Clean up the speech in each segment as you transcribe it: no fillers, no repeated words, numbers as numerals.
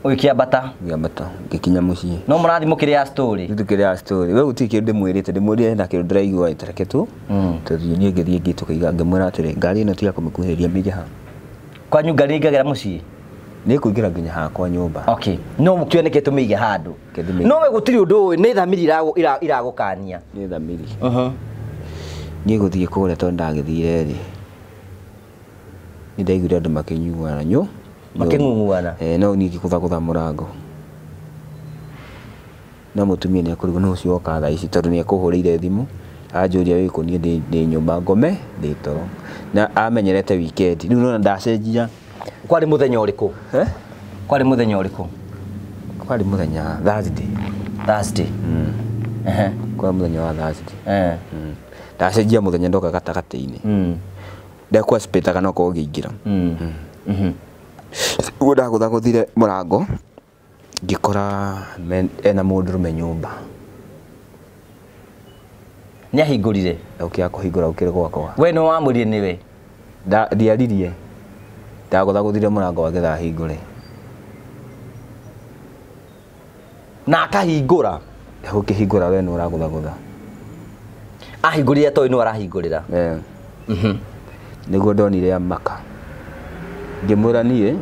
Ukiambata ngikinya muciĩ no mũrathi mũkĩrĩa story tukĩrĩa story we gũtirĩ kĩndũ mwĩrĩte ndĩmũrĩe na kĩndũ ndĩraigua ĩtareke tu tũthiĩ niĩ ngĩthiĩ ngĩtũkaiga ngĩmwĩra atĩrĩ ngari ĩno tiga kũmĩkuhĩrĩria mĩige ha kwanyu ngari ingagera muciĩ nĩ kũingĩra nginya hakwa nyũmba okay no mũkĩoneke tũmĩige handũ no we gũtirĩ ũndũ ũyũ nĩ thamiri iragũkania nĩ thamiri niĩ gũthiĩ kũrĩa tondũ ndagĩthire rĩ nĩ ndaiguire andũ makĩnyuana makĩng'ung'uana no niĩ ngĩgũthagũtha mũrango na mũtumia nĩ akũrigwo no ũcio oka thaa ici tondũ nĩ ekũhũrĩire thimũ anjũria wĩkũ niĩ ndĩ nyũmba ngome ndĩ toro na amenyerete weekend rĩu no ndacenjia kwarĩ mũthenya ũrĩkũ kwarĩ mũthenya ũrĩkũ kwarĩ mũthenya Thursday kwa mũthenya wa Thursday ndacenjia mũthenya ndoka gatagatĩ-inĩ ndekwa spita kana ko ngĩingĩra ugo ndagũthagũthire mũrango ngĩkora ena mũndũrũme nyũmba nĩ ahingũrire ũkĩa kũhingũra ũkĩrĩ gwakwa we nĩ wamũrire nĩwe ndiaririe ndagũthagũthire mũrango wake ahingũre na akahingũra gũkĩhingũra we nĩ ũragũthagũtha ahingũrire toĩ nĩ arahingũrĩra nĩguo ndonire amaka ngĩmwĩra niĩ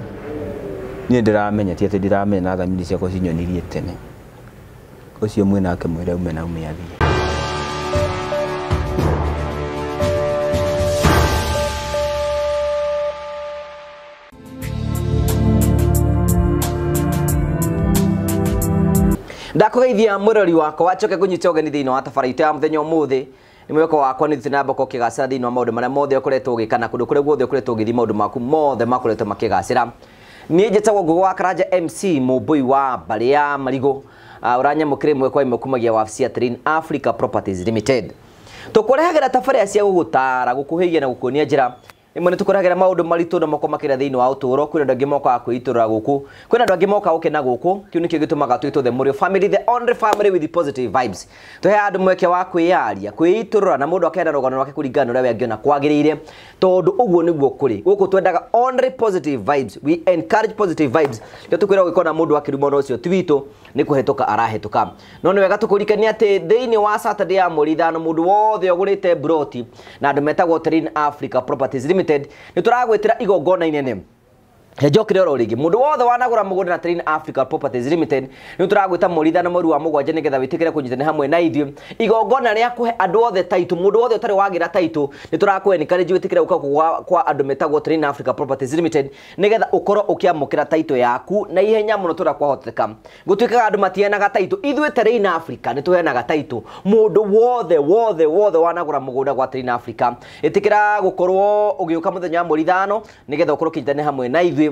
ndĩramenya ti atĩ ndiramenya na thamiri ciakwa cinyonirie tene ũcio mwĩnake mwĩre ume na ume athiĩ ndakugeithia mwirori wakwa acoke kunyita ũgeni thĩinĩ wa tabarĩra ya mũthenya ũmũthĩ nĩ mweko wakwa nĩ thĩna mboko kĩgacĩra thĩinĩ wa maũndũ marĩa mothe ũkoretwo ũgĩkana kũndũ kũrĩa guothe ũkoretwo ũgĩthiĩ maũndũ maku mothe makoretwo makĩgacĩra niĩ njĩtagwo Ngũgũ wa Karanja MC mũmbui wa mbarĩ ya Marigũ ũranyamũkĩra ĩmwe kwa ĩmwe kumagia wabici ya Train Africa Properties Limited tũkũrehagĩra tabarĩra cia gũgũtara gũkũhĩgia na gũkuonia njĩra imwe nĩ tũkoragĩra maũndũ maritũ na moko makĩra thĩinĩ wa ũtũũro kwĩna andũ angĩ mokaga kwĩitũrũra gũkũ kwĩna andũ angĩ mokaga gũkena gũkũ kĩu nĩkĩo gĩtũmaga twĩtwo the Mũriũ family the only family with positive vibes tũhe andũ mweke wa kwĩyaria kwĩitũrũra na mũndũ akenda rũgano rwake kũringana na ũrĩa angĩona kwagĩrĩire tondũ ũguo nĩguo kũrĩ gũkũ twendaga only positive vibes we encourage positive vibes ndio tũkwĩra gũgĩkona mũndũ akĩruma ũndũ ũcio ti witũ nĩ kũhetũka arahĩtũka no nĩ wega tũkũririkania atĩ thĩinĩ wa Saturday ya mweri ithano mũndũ wothe ũgũrĩte broti na andũ metagwo Train Africa Properties Limited nĩ tũragwĩtĩra igongona inene Hejokire oro rigi mundu wothe wanagura mugunda na Train Africa Properties Limited ni turagwita morithano mweri wa mugwanja nigetha witikire kunyitana hamwe na ithuĩ igongona ria kuhe andu othe taitu mundu wothe utari wagira taitu ni turakwe encourage witikire uka kwa andu metagwo Train Africa Properties Limited nigetha ukoro ukiamukira taitu yaku na ihenya muno turakwahoteka gutwikaga andu matienaga taitu ithuĩ Train Africa ni tuhenaga taitu mundu wothe wanagura mugunda gwa Train Africa itikira gukorwo ugiuka muthenya wa morithano nigetha ukoro kinyitane hamwe na ithuĩ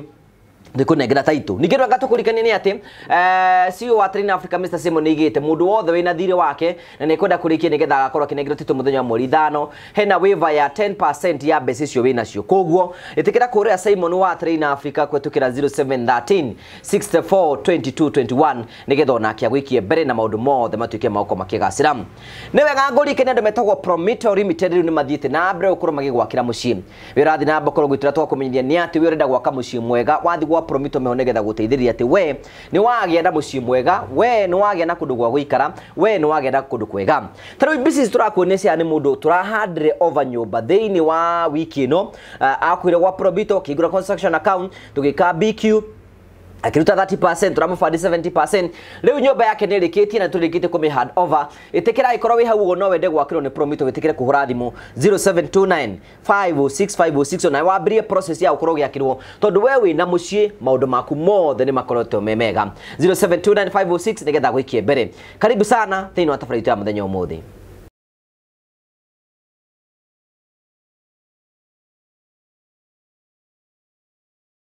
ndikunengera taitu nikirwa gatukurikania ni ati CEO wa Train Africa Mr Simon nigite mundu wothe wina thire wake na nikwenda kurikia nigetha agakorwo kinengera titu muthenya wa mweri ithano hena waiver ya 10% ya mbeca icio wina cio koguo itikira kuria Simon wa Train Africa kwetukira 0713 64 22 21 nigetha onake agwikie mbere na maundu mothe matuike mauko makigacira ni wega ngurikania andu metagwo Prometo Limited ni mathiite na mbere ukuru magigwakira mucii wirathi na mbokoro gwitira twakumenyithia ni ati we urenda gwaka mucii mwega wathi gwa Prometo mehonegetha guteithĩrĩria ati we ni wagĩa na mucii mwega we ni wagĩa na kundu gwa guikara we ni wagĩa na kundu kwega tarĩu business turakuonecia ni mundu turahandire over nyumba thĩinĩ wa wiki ino akwire gwa Prometo kigura construction account tugika BQ akiruta 30% turamufadi 70% leo nyumba yake ni rikiti na turikite kumi hand over itikira ikoro wi hau no wende gwakirwo ni Prometo witikire kuhura thimu 0729 506 na wambirie process ya ukoro gyakirwo tondu we wi na mucii maundu maku mothe ni makorotwo memega 0729 506 nigetha gwikie mbere karibu sana thĩinĩ wa tabarĩra ya muthenya ũmũthĩ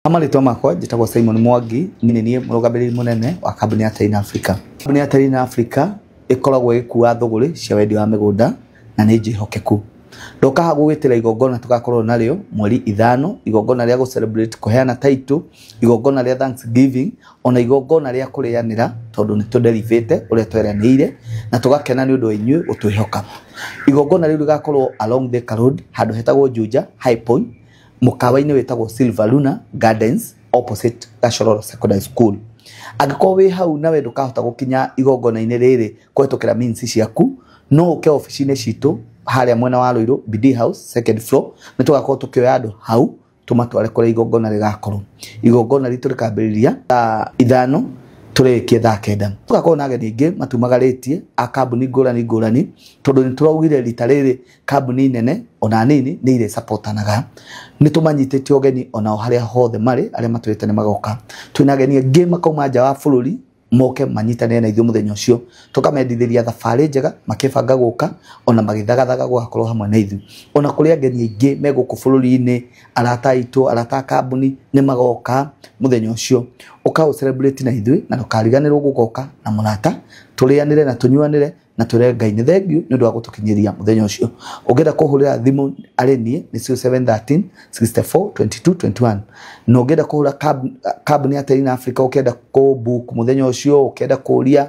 Amarĩtwa makwa njĩtagwo Simon Mwangi nĩ niĩ mũrũgamĩrĩri mũnene wa kambuni ya Train Africa. Kambuni ya Train Africa ĩkoragwo ĩkuua thũgũrĩ cia wendia wa mĩgũnda na nĩ njĩhokeku. Ndoka ha gũgwĩtĩra igongona tugakorwo narĩo mweri ithano, igongona rĩa gũ-celebrate kũheana title, igongona rĩa Thanksgiving, ona igongona rĩa kũrĩanĩra tondũ nĩ tũderivĩte ũrĩa tweranĩire na tũgakena nĩ ũndũ wa inyuĩ ũtwĩhoka. Igongona rĩu rĩgakorwo along Thika Road handũ hetagwo Juja High Point mukawa-inĩ wetagwo Silver Luna Gardens opposite Gashororo Secondary School. Angĩkorwo wĩ hau na we ndũkahota gũkinya igongona-inĩ rĩrĩ kũhetũkĩra means ciaku, no ũke ofici-inĩ citũ harĩa mwena wa Rũirũ BD House second floor, nĩ tũgakorwo tũkĩoya andũ hau tũmatware kũrĩa igongona rĩgakorwo. Igongona ritũ rĩkambĩrĩria thaa 5 tũrĩkie thaa 9. Tũgakorwo na ageni aingĩ matumagarĩtie a kambuni ngũrani ngũrani, tondũ nĩ tũraugire rita rĩrĩ kambuni nene ona nini nĩ ire supportanaga. Nĩ tũmanyitĩte ũgeni ona harĩa hothe marĩ, arĩa matwĩte nĩ magoka. Twĩna ageni aingĩ makauma nja wa bũrũri moke manyitanĩre na ithuĩ mũthenya ũcio, tũkamendithĩria thabarĩ njega makĩbanga gũka ona magĩthagathaga gũgakorwo hamwe na ithuĩ. Ona kũrĩ ageni aingĩ me gũkũ bũrũri-inĩ, arata aitũ, arata kambuni nĩ magoka mũthenya ũcio, ũka celebrate na ithuĩ na ndũkariganĩrwo gũgoka na mũrata, tũrĩanĩre na tũnyuanĩre na tũre Ngai nĩ thengiũ nĩ ũndũ wa gũtũkinyĩria mũthenya ũcio. Ũngĩenda kũhũrĩra thimũ arĩ niĩ nĩ 0713 64 22 21, na ũngĩenda kũhũra kambuni ya Terina Africa, ũkĩenda kũ-book mũthenya ũcio, ũkĩenda kũria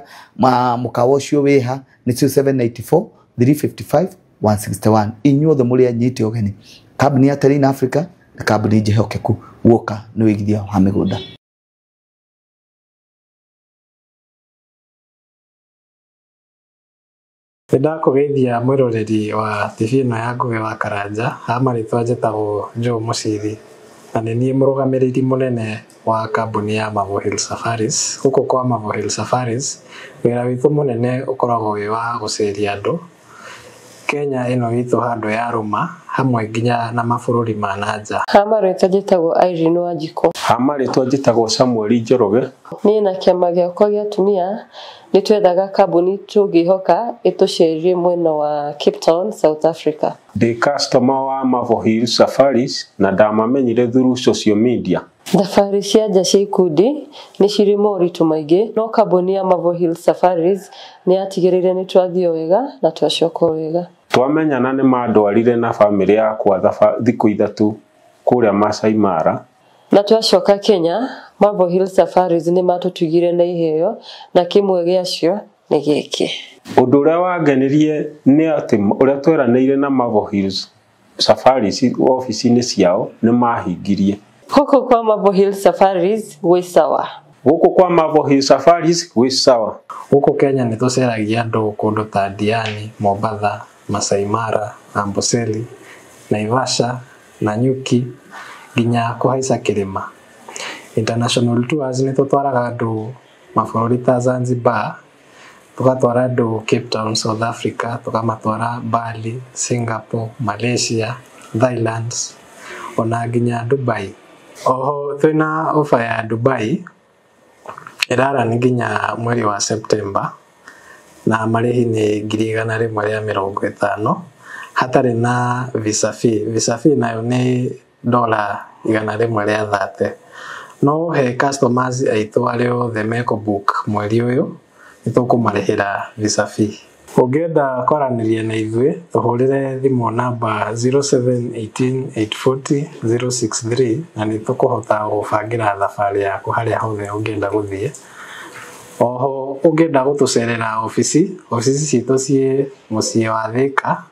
mũkawa ũcio wĩha nĩ 0794 355 161. Inyuothe mũrĩ anyite ũgeni. Kambuni ya Terina Africa na kambuni njĩhokeku, guoka nĩ wĩigithia wa mĩgũnda. Ndakũgeithia mwĩroreri wa TV ĩno ya Ngugi wa Karanja, marĩtwa njĩtagwo Joe Mũcithi, na nĩ niĩ mũrũgamĩrĩri mũnene wa kambuni ya Mavo Hill Safaris. Gũkũ kwa Mavo Hill Safaris wĩra witũ mũnene ũkoragwo wĩ wa gũceria andũ Kenya ĩno itũ handũ ya rũma, hamwe nginya na mabũrũri ma nanja. Marĩtwa njĩtagwo Irene Wanjikũ. Marĩtwa njĩtagwo Samuel Njoroge. Niĩ na kĩama gĩakwa gĩa atumia nĩ twethaga kambuni tũngĩhoka ĩtũcerie mwena wa Cape Town, South Africa. Ndĩ customer wa Mavo Hill Safaris na ndamamenyire through social media. Thabarĩ cia nja cia ikundi nĩ cirĩ moritũ maingĩ, no kambuni ya Mavo Hill Safaris nĩ yatigĩrĩire nĩ twathiĩ wega na twacoka wega. Twamenyana nĩ mandwarire na famĩlĩ yakwa thikũ 3 kũrĩa Masai Mara, na twacoka Kenya. Mavo Hill Safaris nĩ matũtugire na iheo, na kĩmwe gĩacio nĩ gĩkĩ. Ũndũ ũrĩa wangenirie nĩ atĩ ũrĩa tweranĩire na Mavo Hill Safaris ofici-inĩ ciao nĩ mahingirie. Gũkũ kwa Mavo Hill Safaris gwĩ sawa. Gũkũ kwa Mavo Hill Safaris gwĩ sawa. Gũkũ Kenya nĩ tũceragia andũ kũndũ ta Diani, Mombasa, Masai Mara, Amboseli, Naivasha, Nanyuki, nginya kũhaica kĩrĩma. International tours nĩ tũtwaraga andũ mabũrũri ta Zanzibar, tũgatwara andũ Cape Town, South Africa, tũkamatwara Bali, Singapore, Malaysia, Thailand, ona nginya Dubai. Oho twĩna ofa ya Dubai ĩrara nĩ nginya mweri wa September, na marĩhi nĩ 150 hatarĩ na visa fee. Visa fee nayo nĩ $130. No he customers aitũ arĩa othe meko book mweri ũyũ nĩ tũkũmarĩhĩra visa fee. Ũngĩenda kwaranĩria na ithuĩ tũhũrĩre thimũ namba 0718840063 na nĩ tũkũhota gũbangĩra thabarĩ yaku harĩa hothe ũngĩenda gũthiĩ. Oho ũngĩenda gũtũcerera ofici citũ ciĩ mũciĩ wa Thika,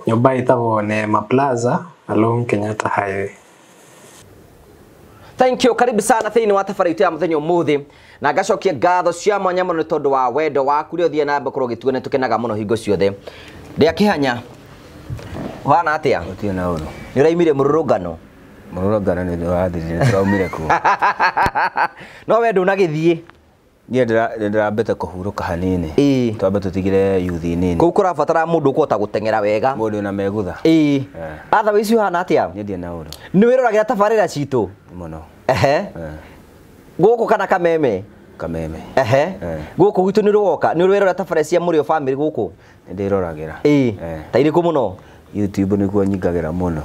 nyũmba ĩtagwo Neema Plaza along Kenyatta Highway. Thank you, karibu sana thĩinĩ wa thabarĩ itũ ya mũthenya ũmũthĩ, na ngacokia ngatho cia mwanya mũno nĩ tondũ wa wendo waku rĩo thiĩ na mbere korwo gĩtuo nĩ tũkenaga mũno hingo ciothe. Ndĩa kĩhanya ũhana atĩa? Ũtirĩ na ũndũ. Nĩ ũraimire mũrũrũngano? Mũrũrũngano nĩ wathirire, tũraumire kuo. No we ndũnagĩthiĩ? Niĩ ndĩrambĩte kũhurũka hanini. Twambe tũtigire yuthi nini. Kũu kũrabatara mũndũ ũkũhota gũteng'era wega. Mũndũ wĩna megutha. Otherwise ũhana atĩa? Niĩ ndirĩ na ũndũ. Nĩ wĩroragĩra tabarĩra citũ? Mũno. Gũkũ kana Kameme? Kameme. Gũkũ gwitũ nĩ rũgoka? Nĩ wĩroragĩra tabarĩra cia Mũrĩo family gũkũ? Nĩ ndĩroragĩra. Ta irĩkũ mũno? YouTube nĩkuo nyingagĩra mũno.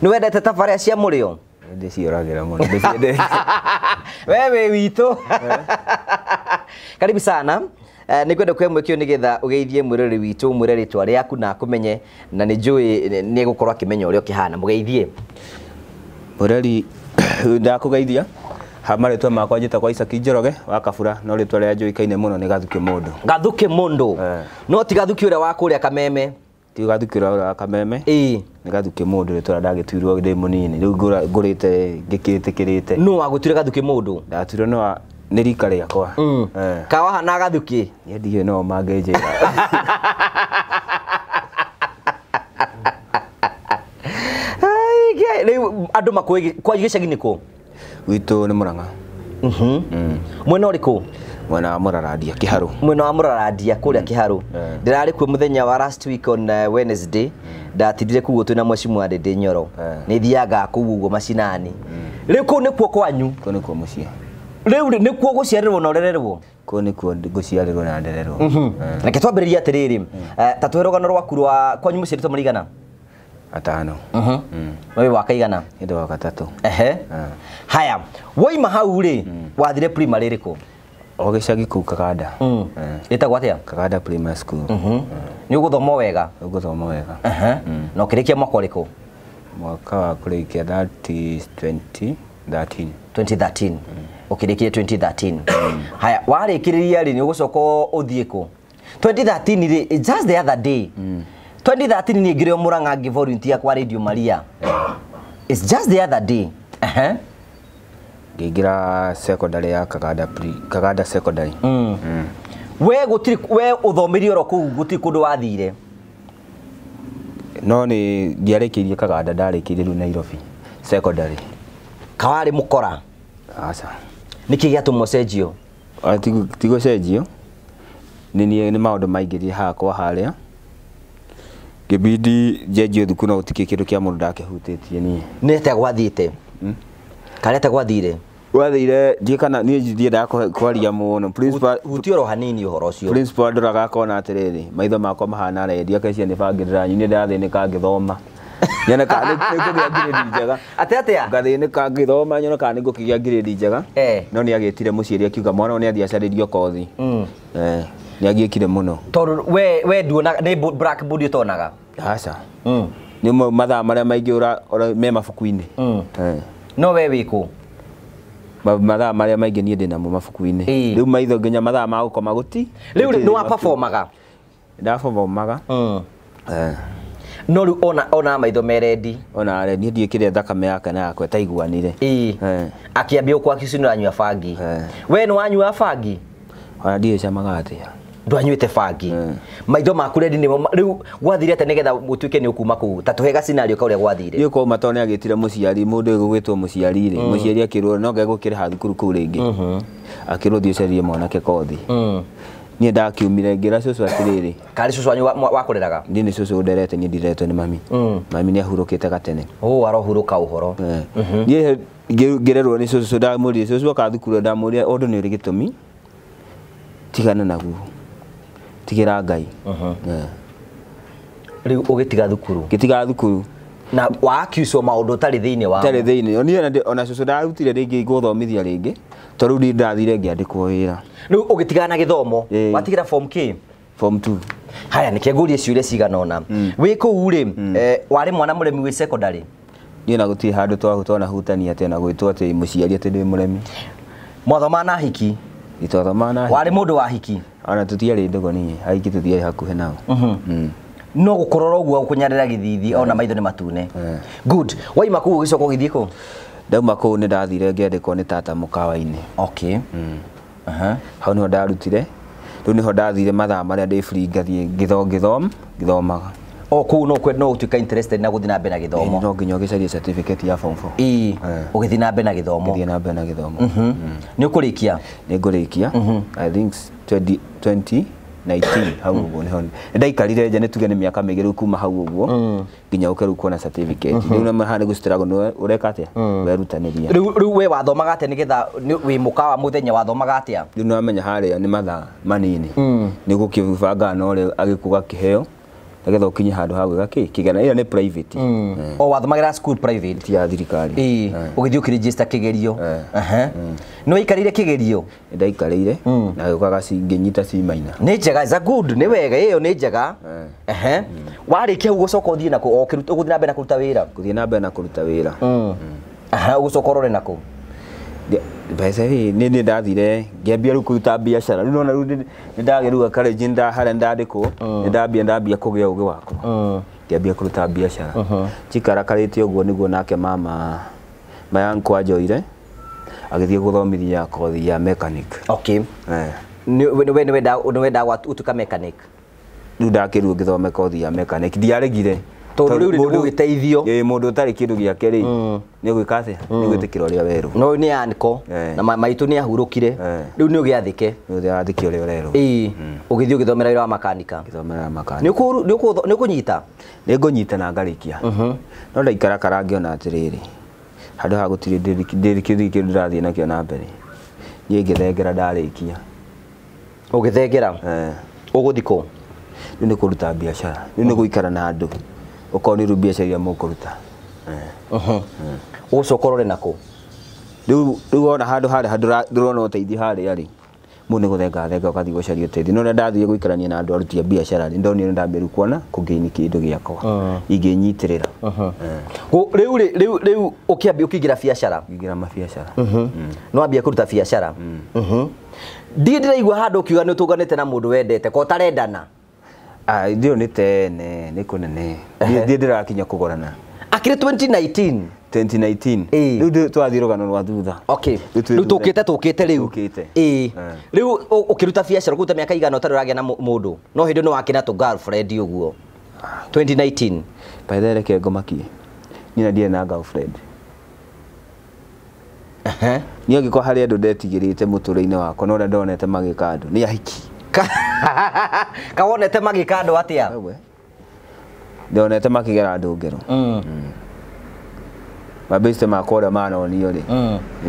Nĩ wendete tabarĩra cia Mũrĩo? Ndĩcioragĩra mũno. Wewe witũ. Karibu sana. Nĩ kwenda kwĩmwĩkio nĩgetha ũgeithie mwĩroreri witũ, mwĩre rĩtwa rĩaku na akũmenye, na nĩ njũĩ nĩ gũkorwo akĩmenya ũrĩa ũkĩhana. Mũgeithie. Mũreri ndakũgeithia. Marĩtwa makwa njĩtagwo Isaac Njoroge wa Kabura, no rĩtwa rĩa njũĩkaine mũno nĩ Gathuki Mũndũ. Gathuki Mũndũ. No ti Gathuki ũrĩa wa kũrĩa Kameme? Ti Gathuki ũrĩa wa Kameme. Nĩ Gathuki Mũndũ rĩtwa ndagĩtuirwo ndĩ mũnini. Rĩu ngũrĩte ngĩkĩtĩkĩrĩte. Nũ wagũtuire Gathuki Mũndũ? Ndatuirwo no nĩ rika rĩakwa kawa hana gathuki niĩ ndiũĩ no mangĩnjĩra rĩu andũ makwĩ kwa gĩcagi nĩkũ witũ nĩ Mũrang'a mwena ũrĩkũ mwena wa Mũrarandia Kĩharũ mwena wa Mũrarandia kũrĩa Kĩharũ ndĩrarĩ kuo mũthenya wa last week on Wednesday ndatindire kuo twĩna mwecimu wa Ndĩndĩ Nyoro nĩ thiaga kũu ũguo macinani rĩu kũu nĩkuo kwanyu kũu nĩkuo mũciĩ rĩu nĩkuo gũciarĩrwo na ũrererwo kũu nĩkuo ngũciarĩrwo na ndererwo reke twambĩrĩrie atĩrĩrĩ ta twĩ rũgano rwaku rwa kwanyu mũciarĩtwo mũrigana 5 wewe wakaigana hĩndĩ wa gatatũ haya woima hau rĩ wathire primary rĩkũ o gĩcagi kũu Kaganda ĩtagwo atĩa Kaganda Primary School nĩ ũgũthoma wega ũgũthoma wega na ũkĩrĩkia mwaka ũrĩkũ mwaka wa kũrĩkia that is 2013 ũkĩrĩkia 2013 haya warĩkĩrĩria rĩ nĩ ũgũcoka ũthiĩ kũ 2013 rĩ just the other day 2013 nĩ ngĩrĩ Mũrang'a ngĩ volunteer kwa Radio Maria it's just the other day ngĩingĩra secondary ya Kaganda secondary we ũthomirie oro kũu gũtirĩ kũndũ wathire no nĩ ndiarĩkĩirie Kaganda ndarĩkĩirie rĩu Nairobi secondary kawarĩ mũkora aca nĩkĩ gĩatũmwo cenjio tigũcenjio nĩ maũndũ maingĩrire hakwa harĩa ngĩbidi njenjio thukuru na gũtikĩ kĩndũ kĩa mũndũ ndakĩhutĩtie niĩ nĩte gwathiĩte karete gwathire wathire ndiĩ kana niĩ ndiendaga kwaria mũno principal huti oro hanini ũhoro ũcio principal ndoraga akona atĩrĩrĩ maitho makwa mahana rendi akacia nĩ bangĩrĩra niĩ ndathĩnĩka ngĩthoma nyona kana nĩngũgĩa grade njega atĩa ngathĩnĩka ngĩthoma nyona kana nĩngũkĩgĩa grade njega no nĩ agĩtire mũciari akiuga mwana nĩ athiacarĩrio kothi nĩ agĩkire mũno tondũ we nduonaga nĩ blackboard ũtonaga aca nĩ mathaa marĩa maingĩ me mabuku-inĩ no we wĩkũ mathaa marĩa maingĩ niĩ ndĩ namo mabuku-inĩ rĩu maitho nginya mathaa ma gũkoma gũti rĩu nĩ wa performaga ndaperformaga no rĩu ona maitho merendi ona niĩ ndiĩkire thakame yake na yakwa ĩtaiguanire akĩambia ũkwa kĩcunũ anyua bangi we nĩ wanyua bangi ona ndiĩ camaga atĩa ndwanyuĩte bangi maitho maku rendi nĩmo rĩu gwathire atĩ nĩgetha gũtuĩke nĩ ũkuma kũu ta tũhega scenario kaũrĩa gwathire niĩ kwauma tondũ nĩ agĩtire mũciari mũndũ ũgwĩtwo mũciari rĩ mũciari akĩrwo no gegũkĩrĩha thukuru kũu rĩngĩ akĩrwo thiĩ ũcarie mwanake kothi niĩ ndakiumire ngĩra cũcũ atĩrĩrĩ karĩ cũcũ wanyu wakũreraga niĩ nĩ cũcũ nderete niĩ ndiretwo nĩ mami mami nĩ ahurũkĩte gatene arohurũka ũhoro niĩ ngĩrerwo nĩ cũcũ ndamũrire cũcũ oka thukuru ndamũrire ũndũ nĩ ũrĩ gĩtũmi tigana naguo tigĩra Ngai rĩu ũgĩtiga thukuru ngĩtiga thukuru na wakiucwo maũndũ tarĩ thĩinĩ wa tarĩ thĩinĩ niĩ ona cũcũ ndarutire rĩngĩ gũthomithia rĩngĩ tondũ rĩu ndathire ngĩandĩkwo wĩra rĩu ũgĩtigana na gĩthomo watigĩra form K form 2 haya nĩkĩo ngũrie ciũria cigana ũna wĩ kũu rĩ warĩ mwana mũremi wĩ secondary niĩ na gũtirĩ handũ twahutwo na hutania atĩ na gwĩtwo atĩ mũciari atĩ ndĩ mũremi mwathoma na hiki itwathoma na warĩ mũndũ wa hiki ona tũtiarĩ ndogo niĩ aiki tũtiarĩ hakuhĩ nao no gũkorora ũguo kũnyarĩra gĩthithi ona maitho nĩ matune good waima kũu ũgĩcoka ũgĩthiĩ kũ ndauma kũu nĩ ndathire ngĩandĩkwo nĩ tata mũkawa-inĩ okay hau nĩho ndarutire rĩu nĩho ndathire mathaa marĩa ndĩ free ngathiĩ ngĩthomaga kũu no ũtuĩka interested na gũthiĩ na mbere na gĩthomo no nginya ũgĩcarie certificate ya form 4 ũgĩthiĩ na mbere na gĩthomo ũgĩthiĩ na mbere na gĩthomo nĩ ũkũrĩkia nĩ ngũrĩkia I think 2019 hau ũguo nĩho ndaikarire nja nĩ tuge nĩ mĩaka mĩingĩ rĩu kuma hau ũguo nginya ũke rĩu kuona certificate rĩu na mahana gũstruggle nĩ ũreka atĩa werutanĩria rĩu we wathomaga atĩa nĩgetha wĩ mũkawa mũthenya wathomaga atĩa rĩu nĩwamenya harĩa nĩ mathaa manini nĩ gũkĩbanga no rĩu agĩkuga kĩheo nĩgetha ũkinye handũ ha gwĩka kĩgena ĩyo nĩ private wathomagĩra school private ti ya thirikari ũgĩthiĩ ũkĩregister kĩgerio nĩ waikarĩire kĩgerio ndaikarĩire na gĩũkaga ngĩnyita C minor nĩ njega is a good nĩ wega ĩyo nĩ njega warĩkia hau gũcoka ũthiĩ nakũ ũgũthiĩ na mbere na kũruta wĩra gũthiĩ na mbere na kũruta wĩra ũgũcoka ũrore nakũ mbeca nĩ ndathire ngĩambia rĩu kũruta biacara rĩu nona rĩu nĩ ndagĩruga karĩnji harĩa ndandĩkwo nĩ ndambia kũgĩa ũgĩ wakwa ngĩambia kũruta biacara njikara karĩte ũguo nĩguo nake mama yankwa njoire agithie guthomithia kothi ya mechanic. Okay. Ni wenda utuka mechanic. Riu ndakiru ngithome kothi ya mechanic ndiaregire tondu riu ndio gugiteithio mundu utari kindu giake ri ni gwika atia ni gwitikira uria weru no ni anko na maitu ni ahurukire riu ni ugiathike ni ugiathike uria weru ugithio githomera wira wa makanika ni kunyita ni ngunyita na ngarikia no ndaikara karangiona atiriri handu ha gutiri ndirikithii kindu ndathie nakio na mbere ni ngithengera ndarikia ugithengera uguthiko ni kuruta biashara ni guikara na andu ukoni ru biashara ya mukuruta ucokorore nako riu ona handu ndurona uteithio hari ari mu ni guthenga ukathi gucaria uteithio no ndathie guikarania na andu aruti biashara ni ndonire ndambiru kuona kugeini kindu giakwa inginyitirira riu ukiambia ukigira biashara ngigira mabiashara no ambia kuruta biashara ndiraigua handu ukiuga ni utuganite na mundu wendete ko tarendana ndio ni tene ni kunene ndirakinya kugorana akire 2019 riu twathie rugano rwa thutha okay riu tukite riu riu ukiruta biashara kuruta miaka igana utari uragia na mundu no hindi no wakina to girlfriend uguo 2019 paithere ke ngomakie nina ndie na girlfriend ni agiko hari andu ndetigirite muture-ini wakwa no ndonete magika andu ni ahiki kawonete magika andu atia ndonete makigera andu ngero mabeste makora mana onio ri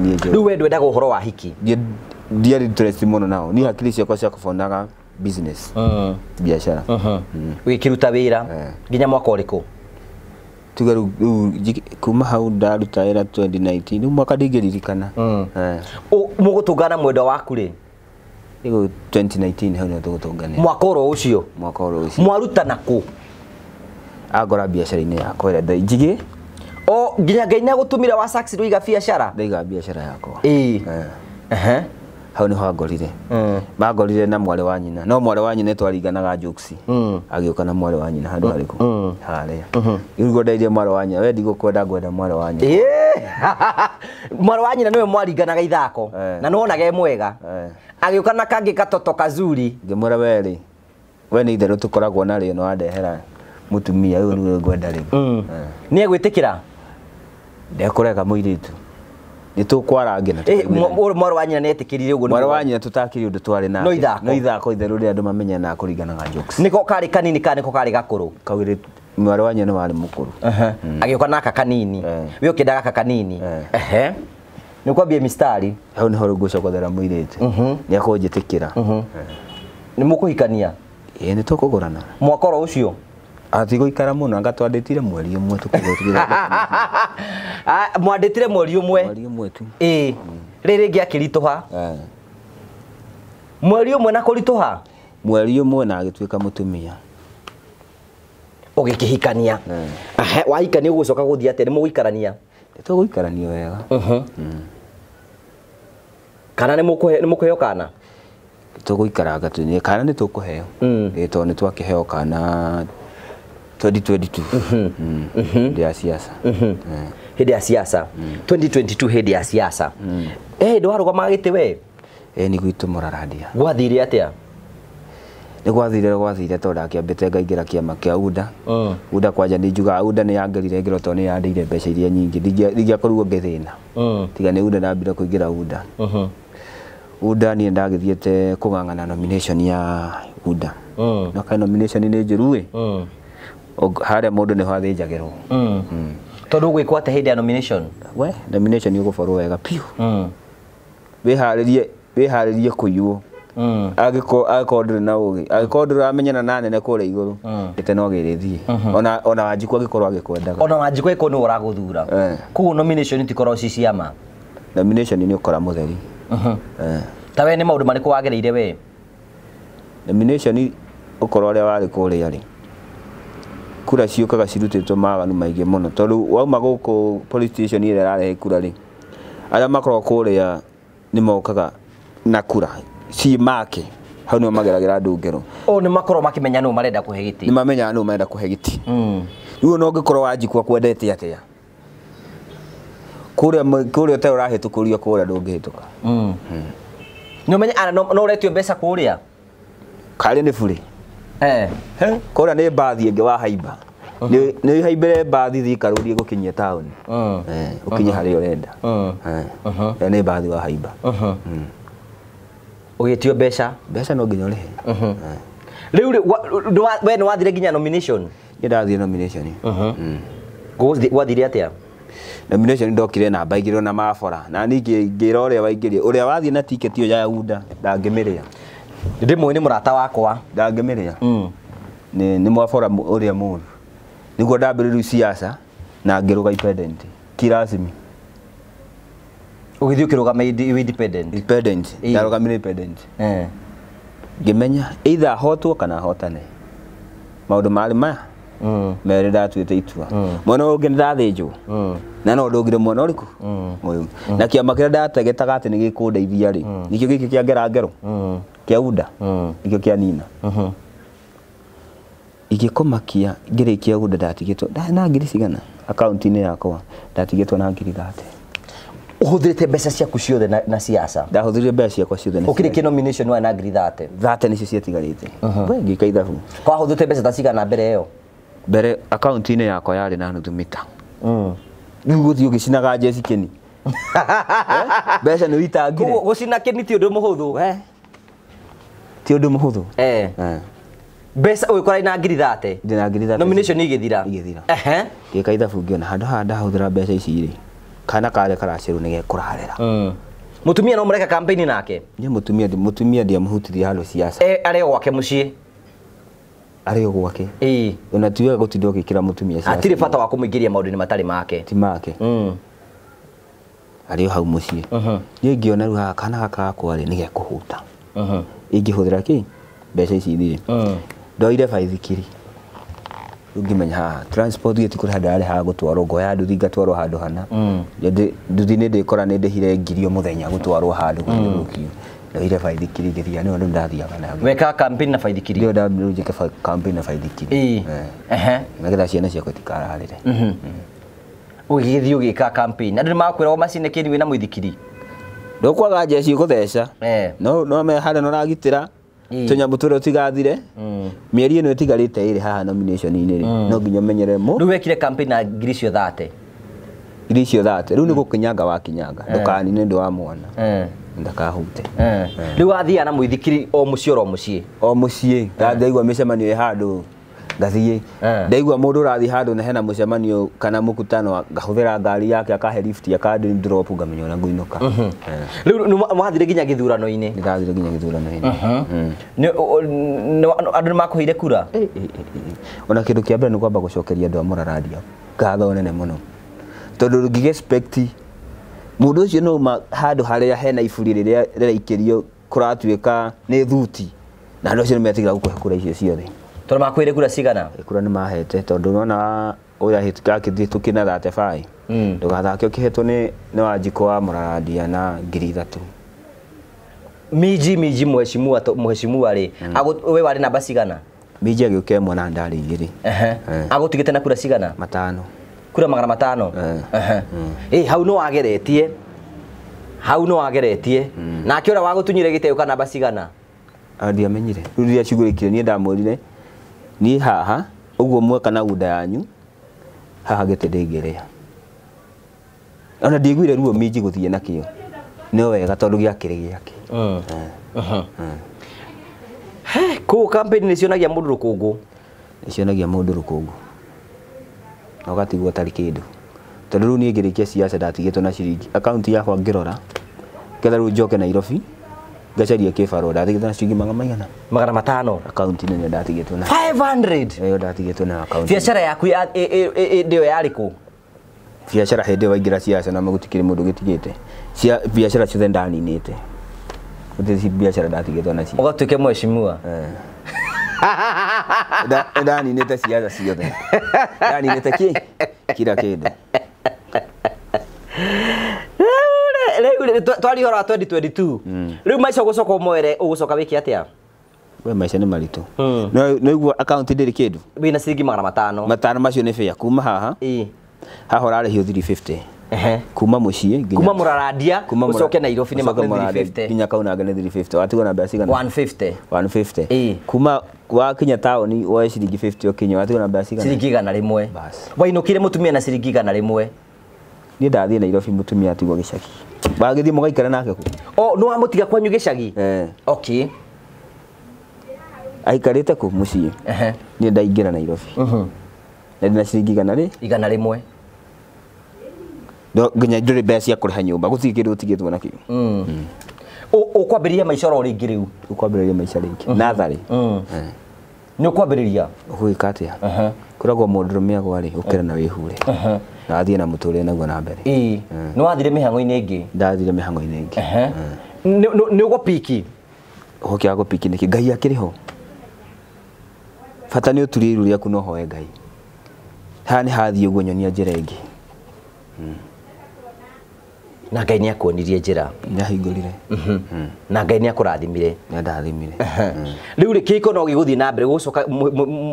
ni nje riu wendo endaga uhoro wa hiki ndiari interest muno nao ni hakiri ciakwa cia kufondaga business biashara wikiruta wira nginya mwaka uriku tugaru kuma hau ndaruta era 2019 mwaka ndingiririkana mugutungana mwendo waku ri nigo 2019 hau ndio tugutungania mwaka ucio mwaruta naku agora biashara-ini yakwa ira njigi nginya Ngai ni agutumira wa succeed wiga biashara ndaiga biashara yakwa hau ni hangorire magorire na mwale wa nyina no mwale wa nyina twaringanaga jokes agioka na mwale wa nyina handu hariku haria irugo ndairie mwale wa nyina we ndigukwenda gwenda mwale wa nyina mwale wa nyina niwe mwaringanaga ithako na nuonaga e mwega agioka na kangi katoto kazuri ngimwira weri we ni itherũ tukoragwo na rĩo no andehera mutumia uyu niwe ngwenda rĩu ni egwitikira ndekurega muiritu ni tukwarangina mwaro wa nyina netikirire uguo mwaro wa nyina tutakiri undu twari na no ithako itherũ ria andu mamenya na kuringanaga jokes niko kari kanini kane ko kari gakuru kawire mwaro wa nyina ni wari mukuru agioka naka kanini we ukiendaga kaka kanini ni kwambia mistari hau ni ho ngucokothera muiritu ni akunjitikira ni mukuhikania ni tukugurana mwaka ucio atiguikara muno anga twanditire mweri umwe tukugotigire mwanditire mweri umwe tu riri ngiakirituha mweri umwe na kurituha mweri umwe na agituika mutumia ugikihikania wahikania ugucoka guthia atia ni muguikarania tuguikarania wega kana ni mukuheo kana tuguikaranga tu kana ni tukuheo to ni twakiheo kana 2022 dia siasa hidi ya siasa 2022 hidi ya siasa ndwaruga magite we ni gwitu muraradia gwathire atia ni gwathire to ndakiambite ngaingira kiama kia UDA UDA kwanja ni njuga UDA ni yangerire ngiro to ni yandire mbeca iria nyingi ndigiakorwo ngithina tiga ni UDA ndambire kuingira UDA UDA ni ndagithiete kungangana nomination ya UDA no kai nomination ni njiru haria mundu ni hathinjagirwo tondu gwikwo ate hidi ya nomination we nomination yuguforwo wega piu wiharirie kuiywo agikondre na ugi agikondre amenyana na nene kure iguru ite no girithie ona Wanjiku agikorwo agikwendaga ona Wanjiku iko no uraguthura ku nomination tikorwo ciciama nomination ni ukora mutheri tawe ni maundu mariku wagereire we nomination ukorwo ria wari kure ari kura ciukaga cirutitwo maganu maingi muno tondu wauma guku police station ire rarehe kura ri aria makorwo kuria ni mokaga na kura ci make hau no mageragira andu ngero ni makorwo makimenya no marenda kuhe giti ni mamenya no marenda kuhe giti riu no ngikorwo Wanjiku akwendete atia kuria te urahitukurio kuria ndungihituka no menye ana no retio mbeca kuria kari ni buri kuria ni bathi ingi wa haimba ni haimbere bathi thikarurie gukinyia town ukinye hari urenda ni bathi wa haimba ugitio mbeca no nginya urihe riu we ni wathire nginya nomination ndathire nomination wathire atia nomination ndokire namba igiro na mabora na ningi ngira uria waingirie uria wathie na ticket iyo ya unda ndangimiria ndimwe ni murata wakwa ndangimiria ni mwabora uria muru niguo ndambiriru siasa na ngiruga independent kirasimi ugithio kirugama independent ndarugamire independent ngimenya either hotwo kana hotane maundu mari maya mere ndatuite itua mwana ungi ndathinjwo na no ndugire mwana uriku muyu na kiama kira ndategetaga ati ni gikundeithia ri nikio giki kia ngero kia unda nikio kia nina igikomakia ngirikia unda ndatigitwo na ngiri cigana account ini yakwa ndatigitwo na ngiri 30 uhuthirite mbeca ciaku ciothe na siasa ndahuthirire mbeca ciakwa ciothe na ukiri ki nomination wa na ngiri 30 nicio ciatigarite we ngika ithabu kwa huthirite mbeca ta cigana mbere iyo mbere account ini yakwa yari na nuthu mita riu guthii ugicinaga jeci kini mbeca ni witangire gucina kini ti undu muhuthu ti undu muhuthu mbeca uyikora na ngiri 30 ndina ngiri 30 nomination igithira ngika ithabu ngiona handu handa huthira mbeca ici ri kana kare karaciru ni gekurarera mutumia no mureka campaign nake ni mutumia dia muhutiria halo siasa ari gwake mucii ari gwake ona tuya gutinda gikira mutumia siasa atiri bata wa kumuingiria maundu ni matari make ti make ari hau mucii ni ngiona ru ha kana gaka kwari ni gekuhuta ingihuthira ki mbeca ici thiri ndoire baithikiri ungimenya ha transport giti kuri hada ari ha gutwarwo ngoya nduthi ngatwarwo handu hana nduthi ni ndikora ni ndihire ngirio muthenya gutwarwo handu guthiukio ndoire baithikiri ngithia ni ndu ndathiaga na weka campaign na baithikiri ndio ndabirujike campaign na baithikiri nagetha ciana ciakwa tikararire ugithio ugika campaign andu ni makwira macine kini wina muithikiri ndokwaga jeci gutheca no me hada no ragitira tunyamu turo tigathire mieri ino tigarite iri haha nomination ini no nginya menyere mu ru wekire campaign na Grisio 30 ru ni gukinyanga wa kinyanga ndukani ni ndu wa mwana ndakahute ru athia na muithikiri o mucii ndaigwa micemanio handu ngathie ndaigwa mundu rathi handu na hena mucemanio kana mukutano ngahuthira ngari yake akahe lift akandi drop ngamenya na nguinuka riu mwathire ginya githurano-ini ndathire ginya githurano-ini andu makuhire kura ona kindu kia mbere ni kwamba gucokeria andu a Muraradia ngatho nene muno tondu ngige expect mundu ucio no handu haria hena iburi riria riraikĩrio kuratuĩka nĩ thuti na andũ acio nĩ metigira gũkũhe kura icio ciothe tondu makwire kura cigana kura nĩ mahete tondu nona uya hitũkĩ tukina 35 ndugathake ũkĩhetwo nĩ Wanjikũ wa Muraradia na ngiri 3 miji mheshimiwa ri we wari namba cigana miji agĩũka ĩmwe na ndari igĩrĩ agũtigĩte na kura cigana 5 kura 500 hau no wageretie nake ũrĩa wagũtunyire gĩtĩ ũka namba cigana ndiamenyire rĩu rĩrĩa cigũrĩkire niĩ ndamwĩrire niĩ haha ũguo mweka na unda yanyu haha gĩtĩ ndĩngĩrĩa ona ndiguire ruo miji gũthiĩ nakĩo no wega tondũ gĩakĩrĩ gĩake kũu campaign nĩ cionagia mũndũ rũkũngũ na ũgatigwo tarĩ kĩndũ tondũ rĩu niĩ ngĩrĩkia siasa ndatigĩtwo na ciringi account yakwa ngĩrora ketha rĩu njoke Nairobi ngacaria kĩbarũ ndatigĩtwo na ciringi 500 account nene ndatigĩtwo na 500 ndatigĩtwo na account biacara yaku ndio yarĩ kũ biacara hĩndĩ ĩyo waingĩra siasa na magũtikĩrĩ mũndũ gĩtigĩte biacara ciothe ndaninĩte gũtirĩ biacara ndatigĩtwo nacio ũgatuĩke mheshimiwa ndaninĩte siasa ciothe ndaninĩte kila kĩndũ rĩu twari hora 2022 rĩu maica ũgũcoka ũmoere ũgũcoka wĩke atĩa we maica nĩ maritũ no iguo account ndĩrĩ kĩndũ wĩna ciringi 500 matano macio nĩ fair kuma haha haha ũrarĩhio 350 kuma muciĩ kuma Mũrarandia ucoke Nairobi nĩ makore 350 nginya Kaunanga nĩ 350 watigwo na mbeca cigana 150 kuma wakinya taoni woe ciringi 50 ukinya watigwo na mbeca cigana ciringi 100 bas wainũkire mũtumia na ciringi 100 niĩ ndathiĩ Nairobi mũtumia atigwo gĩcagi bagĩthiĩ mũgaikara nake ku no amũtiga kwanyu gĩcagi okay aikarĩte ku muciĩ niĩ ndaingĩra Nairobi na ndina ciringi 100 nginya ndũrĩ mbeca cia kũrĩha nyũmba gũtirĩ kĩndũ ũtigĩtwo nakĩo ũkwambĩrĩria maica oro rĩngĩ rĩu ũkwambĩrĩria maica rĩngĩ natharĩ nĩ ũkwambĩrĩria ũgwĩka atĩa koragwo mũndũrũme agwa-rĩ ũkĩra na wĩhure na athiĩ na mũtũrĩre naguo na mbere nĩ wathire mĩhang'o-inĩ ĩngĩ ndathire mĩhang'o-inĩ ĩngĩ nĩ ũgũpiki ũgũkĩaga gũpiki nĩkĩ Ngai akĩrĩ ho bata nĩ ũturie iru rĩaku no hoe Ngai haha nĩ hathiĩ ũguo nyonia njĩra ĩngĩ na Ngai nĩ akuonirie njĩra nĩahingũrire na Ngai nĩ akũrathimire nĩandathimire rĩu rĩ kĩko no gĩgũthiĩ na mbere gũcoka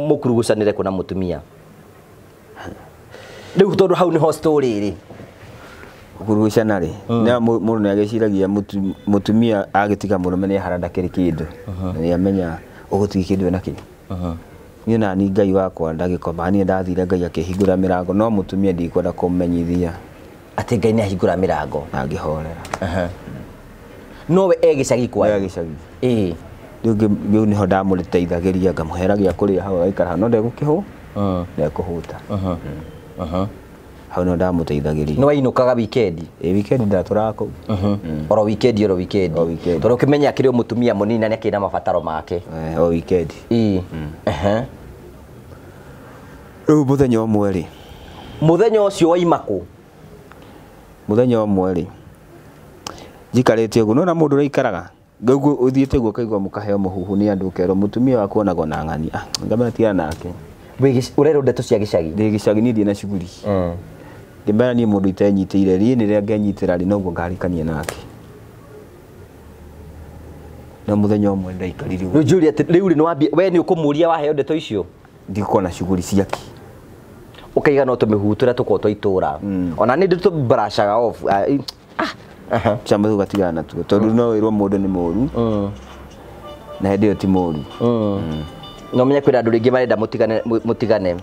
mũkurugucanĩre kũ na mũtumia rĩu tondũ hau nĩho story ĩrĩ kurugucana rĩ na mũndũ nĩagĩciragia mũtumia agĩtiga mũrũme nĩ aharandakĩrĩ kĩndũ nĩ amenya ũgũtiga kĩndũ nakĩ niĩ na ni Ngai wakwa ndagĩkoma niĩ ndathire Ngai akĩhingũra mĩrango no mũtumia ndikwenda kũmenyithia atĩ Ngai nĩ ahingũra mĩrango na ngĩhorera nowe gĩcagi kwa gĩcagi rĩu nĩho ndamũteithagĩria ngamũhera gĩa kũrĩa hau agaikara no ndegũkĩhũ ndekũhũta hau no ndamũteithagĩria nĩ wainũkaga weekend weekend ndatũraga kũu oro weekend tondũ ũkĩmenya akĩrĩ mũtumia mũnini na nĩakĩrĩ na mabataro make o weekend rĩu mũthenya ũmwe rĩ mũthenya ũcio waima kũ mũthenya ũmwe rĩ njikarĩte ũguo nona mũndũ ũraikaraga ngaugu ũthiĩte ũguo kaigua mũkaheo mũhuhu nĩ andũ ũkerwo mũtumia waku onagwo na ng'ani ngamenya tiga nake ũrerwo ndeto cia gĩcagi ndĩ gĩcagi niĩ ndĩ na cuguri ngĩmera niĩ mũndũ itenyitĩire riĩ nĩrĩa ngenyitĩra rĩ noguo ngarikania nake na mũthenya ũmwe ndaikarire rĩu Julia rĩu nĩ wambia we nĩ ũkũmũria waheo ndeto icio ndikuona na cuguri ciake ukaiga no tũmĩhuhu tũrĩa tũkorwo twa itũra ona nĩ ndĩ tũbrashaga off chama tu gatigana natuo tondũ no wĩrwo mũndũ nĩ mũru na hĩndĩ ĩyo ti mũru no menya kwĩna andũ rĩngĩ marenda mũtigane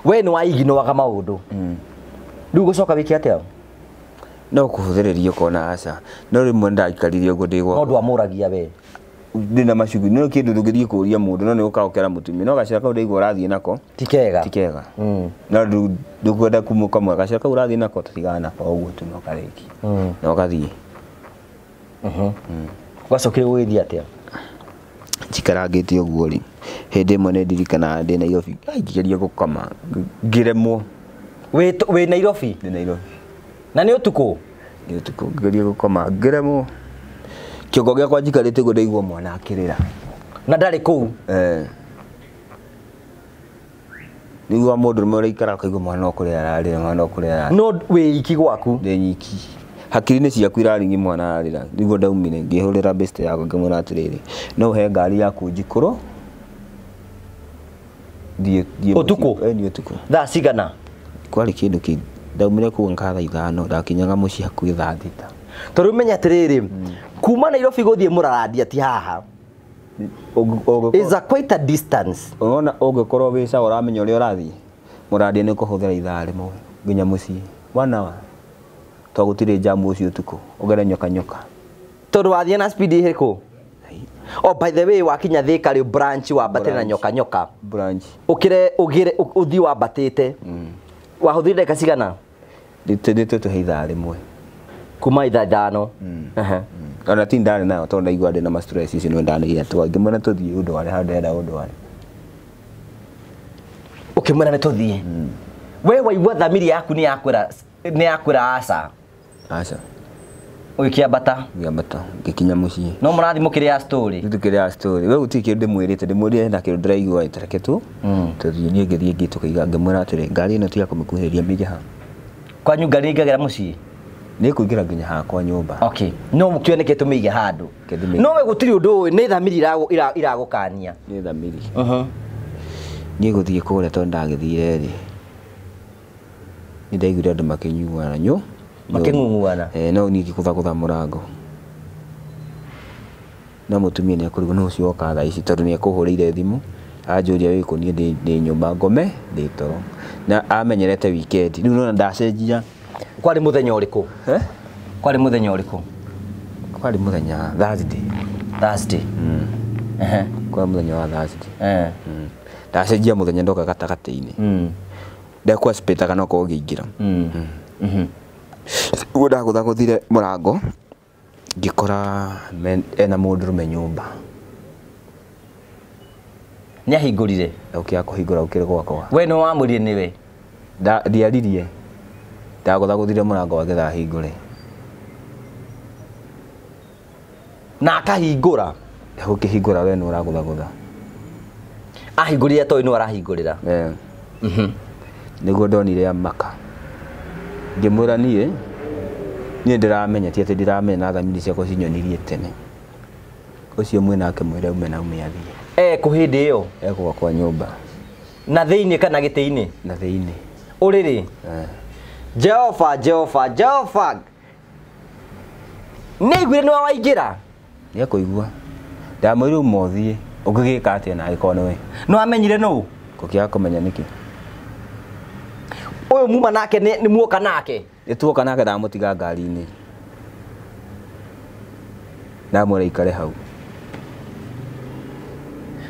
we nĩ waiginoaga maũndũ rĩu gũcoka wiki atĩa no kũhũthĩrĩria ũkona aca no rĩmwe ndaikarire ũguo ndĩ gwakwa no ndwamũragia we ndina macuguri no kĩndũ ndũngĩthiĩ kũria mũndũ no nĩ ũkaũkera mũtumia no gacĩra kau ndaigua ũrathiĩ nako ti kega no ndũkwenda kumũka mwe gacĩra kau ũrathiĩ nako tũtigana nako ũguo tu no karĩki no gathiĩ ũgacokire gũgĩthiĩ atĩa njikarangĩte ũguo rĩ hĩndĩ ĩmwe nĩ ndirikanaga ndĩ Nairobi ngĩgeria gũkoma ngĩremwo wĩ Nairobi ndĩ Nairobi na nĩ ũtukũ ngĩgeria gũkoma ngĩremwo kĩongo gĩakwa njikarĩte ũguo ndaigua mwana akĩrĩra na ndarĩ kũu nĩguo mũndũ ũmwe ũraikara ũkaigua mwana ũkũrĩa ararĩra mwana ũkũrĩa no wĩ iki gwaku ndĩ nyiki hakiri-inĩ ciaku iraringi mwana ararĩra nĩguo ndaumire ngĩhũrĩra best yakwa ngĩmwĩra atĩrĩrĩ no ũhe ngari yaku njikũrũ ũtukũ nĩ ũtukũ thaa cigana kwarĩ kĩndũ kĩ ndaumire kũu ngatha 5 ndakinyaga mũciĩ hakuhĩ thaa 6 tondũ menya atĩrĩrĩ kuma Nairobi gũthiĩ Mũrarandia ti haha is a quite a distance ona ũngĩkorwo wĩ sawa ũramenya ũrĩa ũrathiĩ Mũrarandia nĩ ũkũhũthĩra ithaa rĩmwe nginya mũciĩ 1 hour to gũtirĩ jamu ũcio ũtukũ ũgere nyoka tondũ wathiĩ na speed ĩrĩkũ by the way wakinya Thika rĩ branch wambatĩre na nyoka branch ũkire ũthiĩ wambatĩte wahũthĩrire ndagĩka cigana ndĩtũtũhe ithaa rĩmwe kuma ithaa 5 ona ti ndarĩ nayo tondũ ndaigua ndĩ na ma stress icio nĩ ndanĩire ngĩmwĩra tũthiĩ ũndũ warĩ handũ ndĩrenda ũndũ warĩ ũkĩmwĩra nĩ tũthiĩ we waigua thamiri yaku nĩ yakwĩra aca ũgĩkĩambata ngĩkinya mũciĩ no mũrathi mũkĩrĩa story tũkĩrĩa story we gũtirĩ kĩndũ ndĩmwĩrĩte ndĩmwĩrire na kĩndũ ndĩraigua ĩtareke tu tũthiĩ niĩ ngĩthiĩ ngĩtũkaiga ngĩmwĩra atĩrĩ ngari ĩno tiga kũmĩkuhĩrĩria mĩige ha kwanyu ngari ingagera mũciĩ nĩ kũingĩra nginya hakwa nyũmba okay no mũkĩone nĩkĩ tũmĩige handũ no we gũtirĩ ũndũ ũyũ nĩ thamiri iragũkania nĩ thamiri niĩ gũthiĩ kũrĩa tondũ ndagĩthire rĩ Ni ndaiguire andu makinyuana nyu. Making'ung'uana. No ni ngikutha murango. Na mutumia ni akurigo no ucio oka thaa ici tondu ni akuhurire thimu. Anjuria wiko ni ndi nyumba ngome ndi toro. Na amenyerete weekend. Riu no ndacenjia. Kwari muthenya uriku? Kwari muthenya uriku? Kwari muthenya Thursday. Kwa muthenya wa Thursday. Ndacenjia muthenya ndoka gatagati-ini. Ndekwa spita kana ko ngiingira. Ndaguthire murango ngikora ena mundurume nyumba. Ni ahingurire? Ukia kuhingura ukire gwakwa. We no wamurire niwe? Ndiaririe. Ndaguthire murango wake tha hingure. Na akahingura? Ukihingura we no uragutha. Ahingurire to ino arahingurira? Niguo ndonire amaka. Ngimwira nie ndiramenya ti ati ndiramenya na thamiri ciakwa cinyonirie tene. Ucio mwena ake mwira ume na ume athie. Kuhindi iyo? Kwa kwa nyumba. Na thiini kana giti-ini? Na thiini. Uriri? Jehova. Nĩaiguire nĩ waingira? Nĩ akũigua. Ndamwĩra ũmothie ũngĩgĩka atĩa na agĩkorwo nĩwe. No amenyire nũ? Gũkĩaga kũmenya nĩkĩ. Ũyũ muma nake nĩ muoka nake? Nĩtuoka nake ndamũtiga ngari-inĩ. Ndamwĩra ikare hau.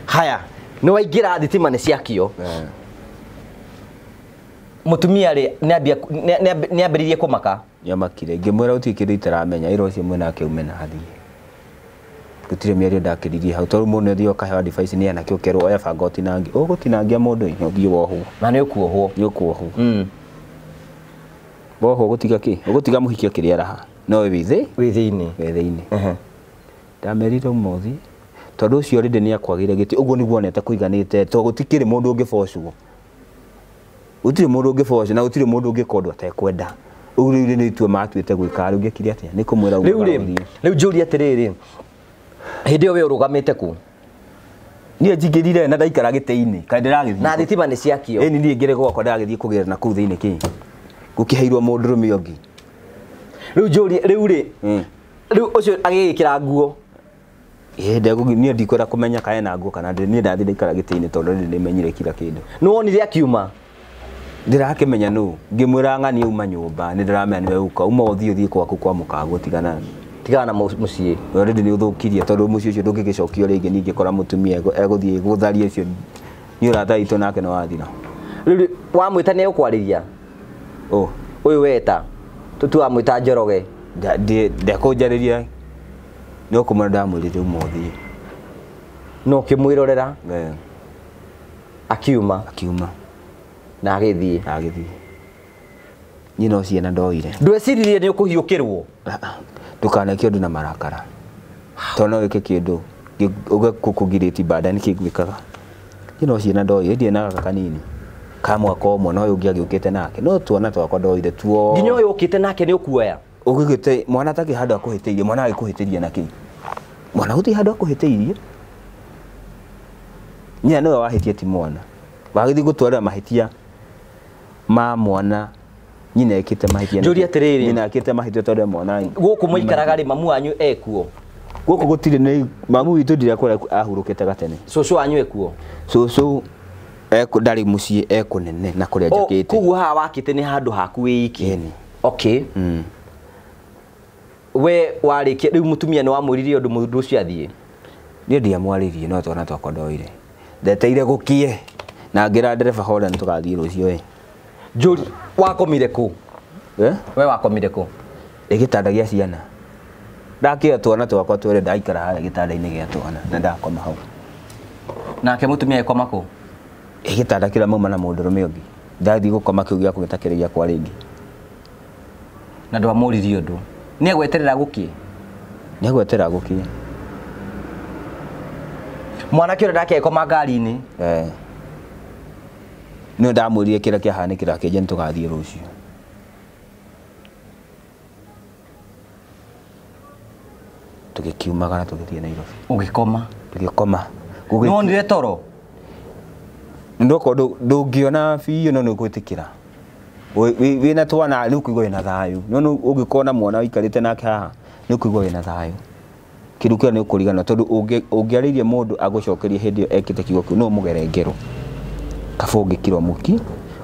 Haya, nĩ waingira thitima nĩ ciakio? Mutumia rĩ nĩambĩrĩirie kũmaka? Nĩamakire. Ngĩmwĩra gũtirĩ kĩndũ itaramenya ira ũcio mwena ake ume na athie. Gũtirĩ mĩario ndakĩririe hau tondũ mũndũ nĩathiĩ ũkaheo advice nĩ anake ũkerwo oya banga ũtinangie. Ũgũtinangia mũndũ ũthiĩ wohwo. Na nĩ ũkuohwo? Nĩ ũkuohwo. Wohwo gũtiga kĩ? Ũgũtiga mũhiki akĩrĩ araha. No wĩ thĩinĩ? Wĩ thĩinĩ. Ndamerire ũmothi tondũ ũcio already nĩ akwagĩre gĩtĩ. Ũguo nĩguo onete kũiganĩte tondũ gũtikĩrĩ mũndũ ũngĩbocwo. Gũtirĩ mũndũ ũngĩbocwo na gũtirĩ mũndũ ũngĩka ũndũ atekwenda. Ũguo nĩ itua matuĩte gwĩka rĩu ngĩkire atĩa? Nĩ kũmwĩra rĩu njũria atĩrĩrĩ. Hĩndĩ ĩyo we ũrũgamĩte kũ? Niĩ njingĩrire na ndaikara gĩtĩ-inĩ. Kaĩ ndĩragĩthiĩ. Na thitima nĩ ciakio? Ĩni niĩ ngĩre gwakwa ndagĩthiĩ kũgĩra na kũu thĩinĩ kĩ? Gũkĩheirwo mũndũrũme ũngĩ. Rĩu njũria rĩu rĩu ũcio agĩgĩkĩra nguo? Niĩ ndikwenda kũmenya kaĩ ena nguo kana niĩ ndathiĩ ndaikara gĩtĩ-inĩ tondũ nĩmenyire kila kĩndũ. Nĩ wonire akiuma? Ndirakĩmenya nũ. Ngĩmwĩra ng'ania uma nyũmba nĩ ndĩramenya nĩwe ũka. Uma ũthiĩ kwaku kwa mũkago tigana na mũciĩ. Already nĩ ũthũkirie tondũ mũciĩ ũcio ndũngĩgĩcokio rĩngĩ ningĩ kora mũtumia egũthiĩ gũtharia icio nĩ ũrata witũ nake nĩ wathira. Rĩu wamwĩta nĩ egũkwarĩria? Ũyũ weta tũtuamwĩta Njoroge? Ndekũnjarĩria no kũmwĩra ndamwĩrire ũmothie. No ũkĩmwĩrorera? Akiuma? Na agĩthiĩ? Niĩ no ciana ndoire. Ndweciririe nĩ ũkũhiũkĩrwo? Ndũkaneke ũndũ na marakara. Tondũ no wĩke kĩndũ ũgakũgirĩti baada nĩ kĩgwĩkaga. Niĩ no ciana ndoire ndirĩ na gaka kanini. Ka mwaka ũmwe no ũyũ ũngĩ agĩũkĩte nake. No tuona twakwa ndoire tuo. Nginya ũyũ ũkĩte nake nĩ ũkuoya? Ũgĩgĩte mwana atakĩ handũ akũhĩtĩirie mwana agĩkũhĩtĩria na kĩ? Mwana gũtirĩ handũ akũhĩtĩirie. Niĩ nĩwe wahĩtia ti mwana. Wagĩthiĩ gũtwarĩra mahĩtia ma mwana nyina ekĩte mahĩtia. Njũria atĩrĩrĩ. Nyina ekĩte mahĩtia tondũ mwana. Gũkũ mũikaraga rĩ mamu wanyu ekuo? Gũkũ gũtirĩ nĩ mamu witũ ndirakora ahurũkĩte gatene. Cũcũ wanyu ekuo? Cũcũ ndarĩ mũciĩ ekũnene na kũrĩa njakĩte. Koguo haha wakĩte nĩ handũ haku wĩ iki? Okay. We warĩkia rĩu mũtumia nĩ wamwĩrire ũndũ mũndũ ũcio athiĩ? Niĩ ndiamwarĩrie no twana twakwa ndoire. Ndeteire gũkie na ngĩra ndereba hoda nĩ tũgathiĩ rũciũ we. Njũri wakomire kũ? We wakomire kũ? Gĩtanda gĩa ciana. Ndakĩoya twana twakwa twĩrĩ ndaikara harĩa gĩtanda-inĩ gĩa twana na ndakoma hau. Nake mũtumia ekoma kũ? Gĩtanda kĩrĩa mauma na mũndũrũme ũngĩ. Ndathiĩ gũkoma kĩu gĩakwa gĩtakĩrĩ gĩakwa rĩngĩ. Na ndwamũririe ũndũ? Nĩ egweterera gũkĩ? Nĩ egweterera gũkĩ. Mwanake ũrĩa ndake ekoma ngari-inĩ? Nĩ ndamwĩrire kĩrĩa kĩahanĩkĩra akĩnjĩra nĩ tũgathiĩ rũciũ. Tũgĩkiumagara tũgĩthiĩ Nairobi. Ũgĩkoma? Tũgĩkoma. Nĩ wonire toro? Ndũngĩona biũ no nĩ ũgwĩtĩkĩra. wina twana riu kuigwa wina thayu no ungikona mwana wikarite nake haha ni kuigwa wina thayu kindu kia ni ukurigana tondu ungiaririe mundu agucokerie hindi iyo ekite kiugo kiu no mugere ngero kaba ungikirwa muki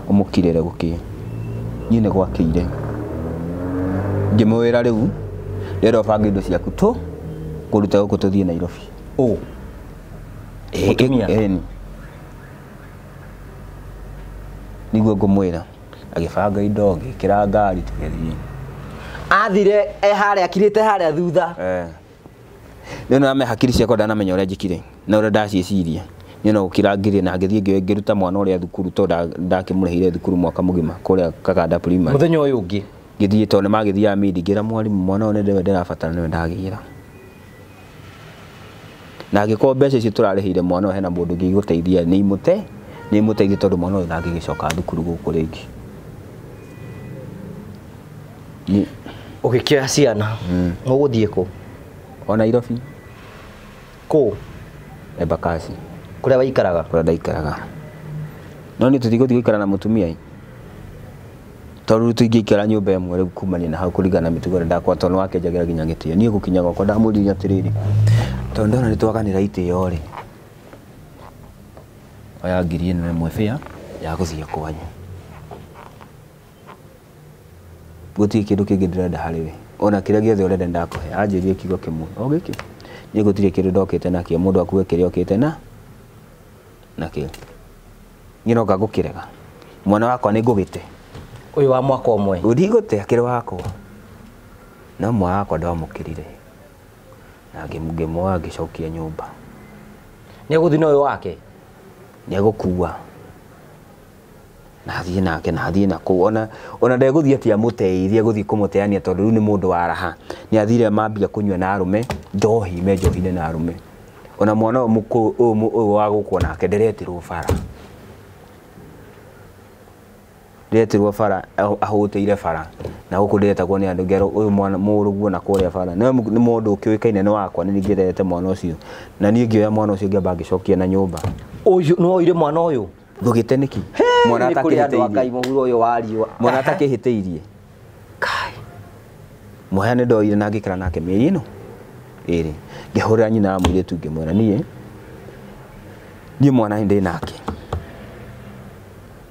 umukirire guki nyine gwakire ngimwira riu rero banga indo ciaku tu kuruta guku tuthie Nairobi niguo ngumwira agibanga indo ngikira ngari tugethie athire haria akirite haria thutha ndio ame hakiri ciakwa ndanamenya uria njikire na uria ndaciciria no gukira ngiri na ngithie ngiruta mwana uria thukuru to ndakimurehire thukuru mwaka mugima kuria Kaganda Primary muthenya uyu ungi ngithie to ne magithia midi ngira mwarimu mwana one ndewe ndirabatara niwe ndagira na ngiko mbeca ici turarihire mwana hena mundu ngiguteithia ni imuteithie tondu mwana uyu ndangigicoka thukuru guku ringi ni ukikira ciana uguthie ku o Nairobi ku Embakasi kuria waikaraga kuria ndaikaraga no ni tutiguthi guikara na mutumia tondu tuingikara nyumba imwe riu kumania na hau kurigana mitugo ndakwa tondu wake njagira ginya gitio nie gukinya gwakwa ndamuriria atiriri tondu ndona ni twaganira itio ri oya ngiri ĩno ĩmwe fare ya guthie kwanyu guti kindu kingi ndirenda hariwe ona kiria giothe urenda ndakuhe anjirie kigo kimwe o giki ni gutire kindu ndokite nakio mundu akuwe kiria okite nakio ngino ngagukirega mwana wakwa ni ngugite uyu wa mwaka umwe uthigute akiri wakwa na mwana wakwa ndamukirire na ngimmoa ngicokia nyumba ni guthina uyu wake ni agukua na thie nake na thie na kuona ona ndeguthie tia muteithie guthie kumuteania tondu ni mundu wa raha ni athire mambia kunywa na arume njohi menjohine na arume ona mwana uyu wa gukua nake nderetirwo bara nderetirwo bara ahuteire bara na guku nderetagwo ni andu ngero uyu mwana muruguo na kuria bara ni mundu ukiuikaine ni wakwa ni ngirete mwana ucio na ni ngioya mwana ucio ngamba ngicokia na nyumba uyu no ire mwana uyu thugite niki mwana atakihiteirie muhuro uyu wariwa mwana atakihiteirie kai muhaya ni ndoire na ngikara nake mieri ino iri ngihurira nyina amwire tu ngimwira nie mwana ndi nake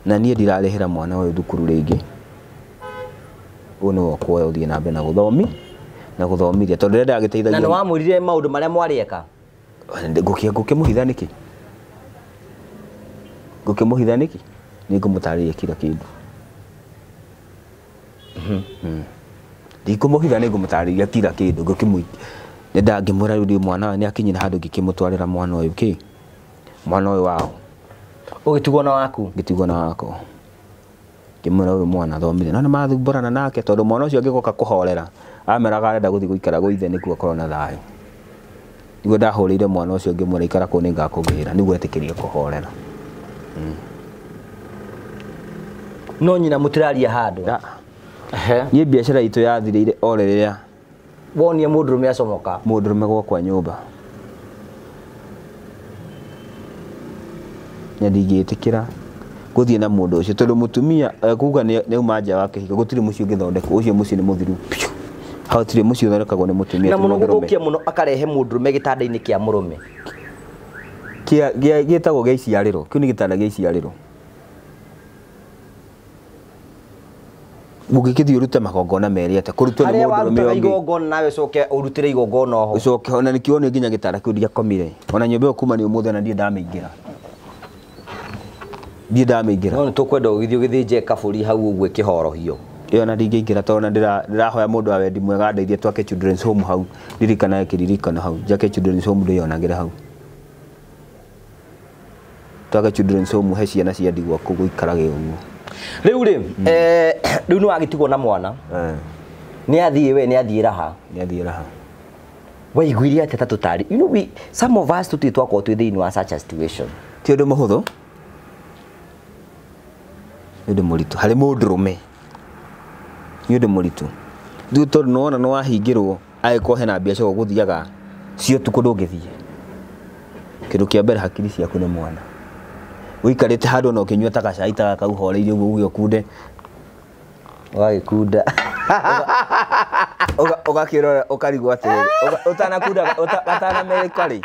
na nie ndirarehera mwana uyu thukuru ringi uno kwa uthie na mbere na guthomithia tondu ndirenda agiteithagia na wamwirire maundu maria mwarieka ngukimuhitha niki ngukimuhitha niki ni ngumutariria kila kindu ndikumuhitha ni ngumutariria kila kindu ngukimwiki nenda ngimwira riu mwana ni akinyira handu ngikimutwarira mwana uyu mwana uyu wao ugitigwo na waku ngitigwo na wako ngimwira uyu mwana thomire na mathumburana nake tondu mwana ucio ngikoka kuhorera ameraga arenda guthii guikara guithe nikuo korwo na thayu niguo ndahurire mwana ucio ngimwira ikara ku ni ngakugira niguo etikirie kuhorera no nyina mutiraria handu ni biashara itu yathirire orerera wonie mundurume acomoka mundurume gwakwa nyumba nyandigitikira guthie na mundu ucio tondu mutumia kuga ni umanja wake higo gutiri mucio ngithondeka ucio mucio ni muthiru hautire mucio thondekagwo ni mutumia na muno gukia muno akarehe mundurume gitanda-ini kia murume gitagwo gia iciariro kiu ni gitanda gia iciariro mugikithie urute magongona meri ate kurutwo ni mundurume ongi igongona nawe coke urutire igongona oho ucoke ona nikio ni nginya gitanda kiu ndiakomire ona nyumba yo kuma ni umuthe na ndie ndameingira no ni tukwenda ugithio githinje kaburi hau uguo kihorohio iyo na ndingiingira tondu ndirahoya mundu wa wendi mwega ndeithie twake children's home hau ndirikana kiririkana hau jake children's home ndionagire hau twake children's home he ciana cia ndigwa kuguikarage uguo riu riu ni wagitigwo na mwana ni athie we ni athie raha waiguire ateta tutari some of us tutitwakwo twi thiini wa such a situation ti undu muhuthu ndu muritu hari mundurume ni undu muritu ndu tondu nona no wahingirwo agiko hena biacara guthiaga cio tuku ndungithie kindu kia mbere hakiri ciaku ni mwana wikarite handu no kinyua ta gacai ta kau horeire uguo kunde Wagikunda. Ugakirora ukarigwa atiri. Utanakunda utanameka ri.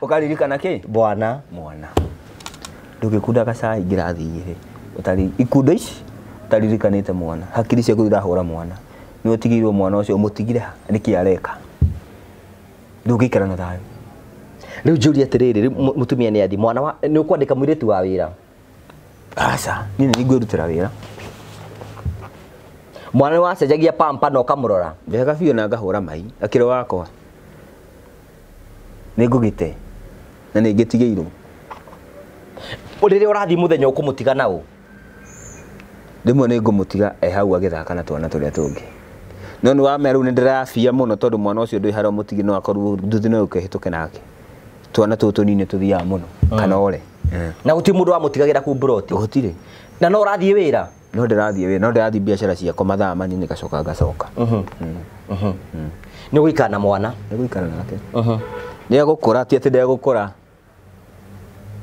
Ukaririkana ki? Bwana. Mwana. Ndugikunda gacai ngirathi iri. Utari ikunda ici utaririkanite mwana. Hakiri ciaku irahura mwana. Ni utigirwo mwana ucio umutigire niki areka. Ndugikara na thayo. Riu njuri atiriri mutumia ni athi mwana wa ni ukwandika muiritu wa wira. Asa, nini nigwirutira wira. Mwana wa cenjagia pampa no kamurora. Wega biũ na ngahũra mai. Akĩro wakwa. Nĩngũgĩte. Na nĩngĩtigĩirwo. Rĩrĩa ũrathi mũthenya ũkũmũtiga naũ. Rĩmwe nĩngũmũtiga hau agĩthaka na twana tũrĩa tũngĩ. No nĩ wamera rĩu nĩndĩrabia mũno tondũ mwana ũcio ndũĩ harĩa mũtigi no akorwo nduthi no ũkĩhĩtũke nake. Twana tũtũ tũnini tũthiaga mũno. Kana ore. Na gũtirĩ mũndũ wamũtigagĩra kũu buroti. Gũtirĩ. Na no ũrathiĩ wĩra. No ndĩrathiĩ wĩra, no ndĩrathiĩ biacara ciakwa mathaa manini ngacoka ngacoka. Nĩ gũikara na mwana. Nĩ gũikara nake. Nĩ agũkũra ti atĩ ndegũkũra.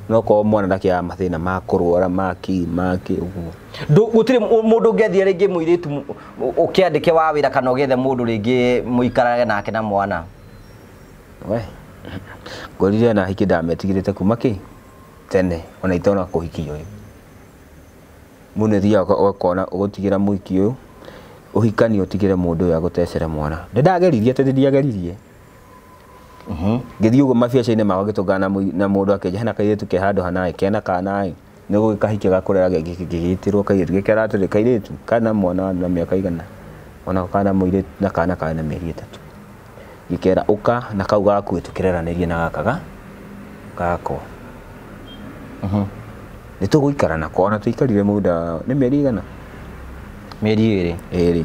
No ko mwana ndakiaga mathĩna ma kũrwara maki ũguo. Gũtirĩ mũndũ ũngĩathiĩ rĩngĩ mũirĩtu ũkĩandĩke wa wĩra kana ũgethe mũndũ rĩngĩ mũikarage nake na mwana. We. Ngorire na hiki ndametigĩrĩte kuma kĩ? Tene ona itona kũhikio ũyũ. Mũno thiaga ũkona ũgũtigĩra mũiki ũyũ ũhikani ũtigĩre mũndũ ũyũ agũtecere mwana. Ndageririe atĩ ndiageririe. Ngĩthiĩ ũguo mabiaca-inĩ makwa ngĩtũngana na mũndũ akĩnja hena kairĩtu ke handũ hana kena kana nĩ gũgĩkahikia gakurera gĩgĩtĩrwo kairĩtu gĩkera atĩrĩ kairĩtu kana mwana na mĩaka igana ona kana mũirĩtu na kana kana mĩeri 3 gĩkera ũka na kau gaku tũkĩreranĩrie na gaka gakwa. Nĩ tũgũikara nako ona tũikarire muda nĩ mĩeri igana Mĩeri 2.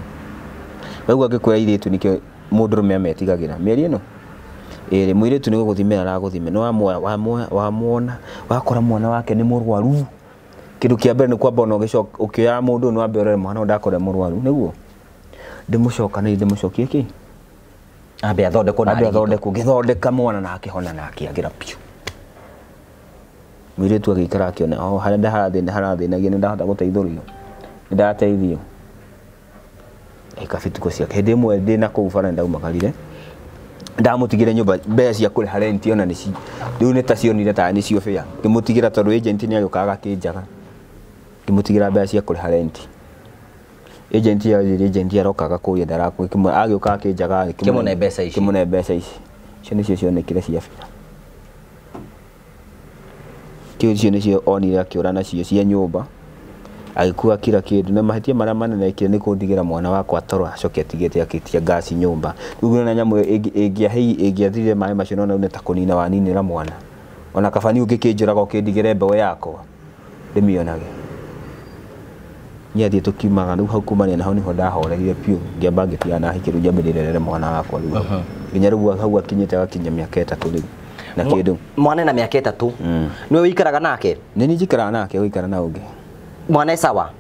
Wauga ngĩkwĩra airĩtu nĩkĩo mũndũrũme ametigagĩra mĩeri ĩno 2 mũirĩtu nĩ gũgũthimĩra aragũthime no wamwona wakora mwana wake nĩ mũrwaru kĩndũ kĩa mbere nĩ kwamba ona ũkĩoya mũndũ no ambe ũrore mwana ndakore mũrwaru nĩguo ndĩmũcokanĩrie ndĩmũcokie kĩ ambe athondekwo na ngĩthondeka mwana na akĩhona na akĩagĩra piũ. Mũirĩtu agĩikara akĩona harĩa harathĩnagia nĩ ndahota gũteithũrio nĩ ndateithio ekabituko ciake hĩndĩ ĩmwe ndĩna kũu bara ndaumagarire ndamutigire nyumba mbeca cia kũrĩha rent ona nĩci rĩu nĩ ta cionire ta nĩcio bĩa ngĩmũtigĩra tondũ agent nĩ agĩũkaga akĩnjaga ngĩmũtigĩra mbeca cia kũrĩha rent agent arokaga kũria ndarakũ agĩũka akĩnjaga kĩmũne mbeca ici icio nĩcio cionekire cia bĩa icio nĩcio onire akĩũra nacio cia nyũmba agĩkua kila kĩndũ na mahĩtia marĩa manene ekire nĩ kũndigĩra mwana wakwa toro acoke atigĩte akĩtia ngasi nyũmba rĩu na nyamũ ĩngĩathire maĩ macio no nĩ ta kũnina waninĩra mwana ona kabani ũngĩkĩnjũraga ũkĩndigĩre mbeũ yakwa ndĩmĩonage niathiĩ tũkiumaga rĩu hau kumania na hau nĩho ndahoreire piũ ngĩamba ngĩtiga na hiki rĩu njambĩrĩrere mwana wakwa rĩu nginya rĩu hau akinyĩte agakinya mĩaka 3 rĩu na kĩndũ mwana na mĩaka 3 nĩwe wĩikaraga nake nĩ niĩ njikaraga nake gũikara na ũngĩ mwana sawa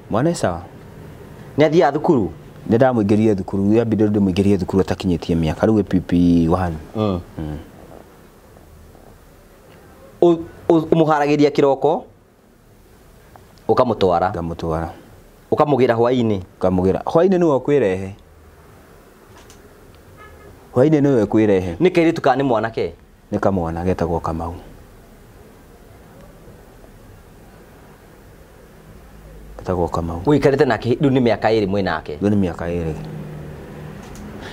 nĩ athiaga thukuru nĩ ndamũingĩrire thukuru yambire ndĩmũingĩrie thukuru atakinyĩtie mĩaka rĩu PP1 ũmũharagĩria kĩroko ũkamũtwara ũkamũgĩra hwainĩ hwainĩ nĩwe ũkwĩrehe nĩ kairĩtu kana nĩ mwanake nĩ kamwana getagwo Kamau Ũikarĩte nake rĩu nĩ mĩaka 2 mwĩ nake rĩu nĩ mĩaka 2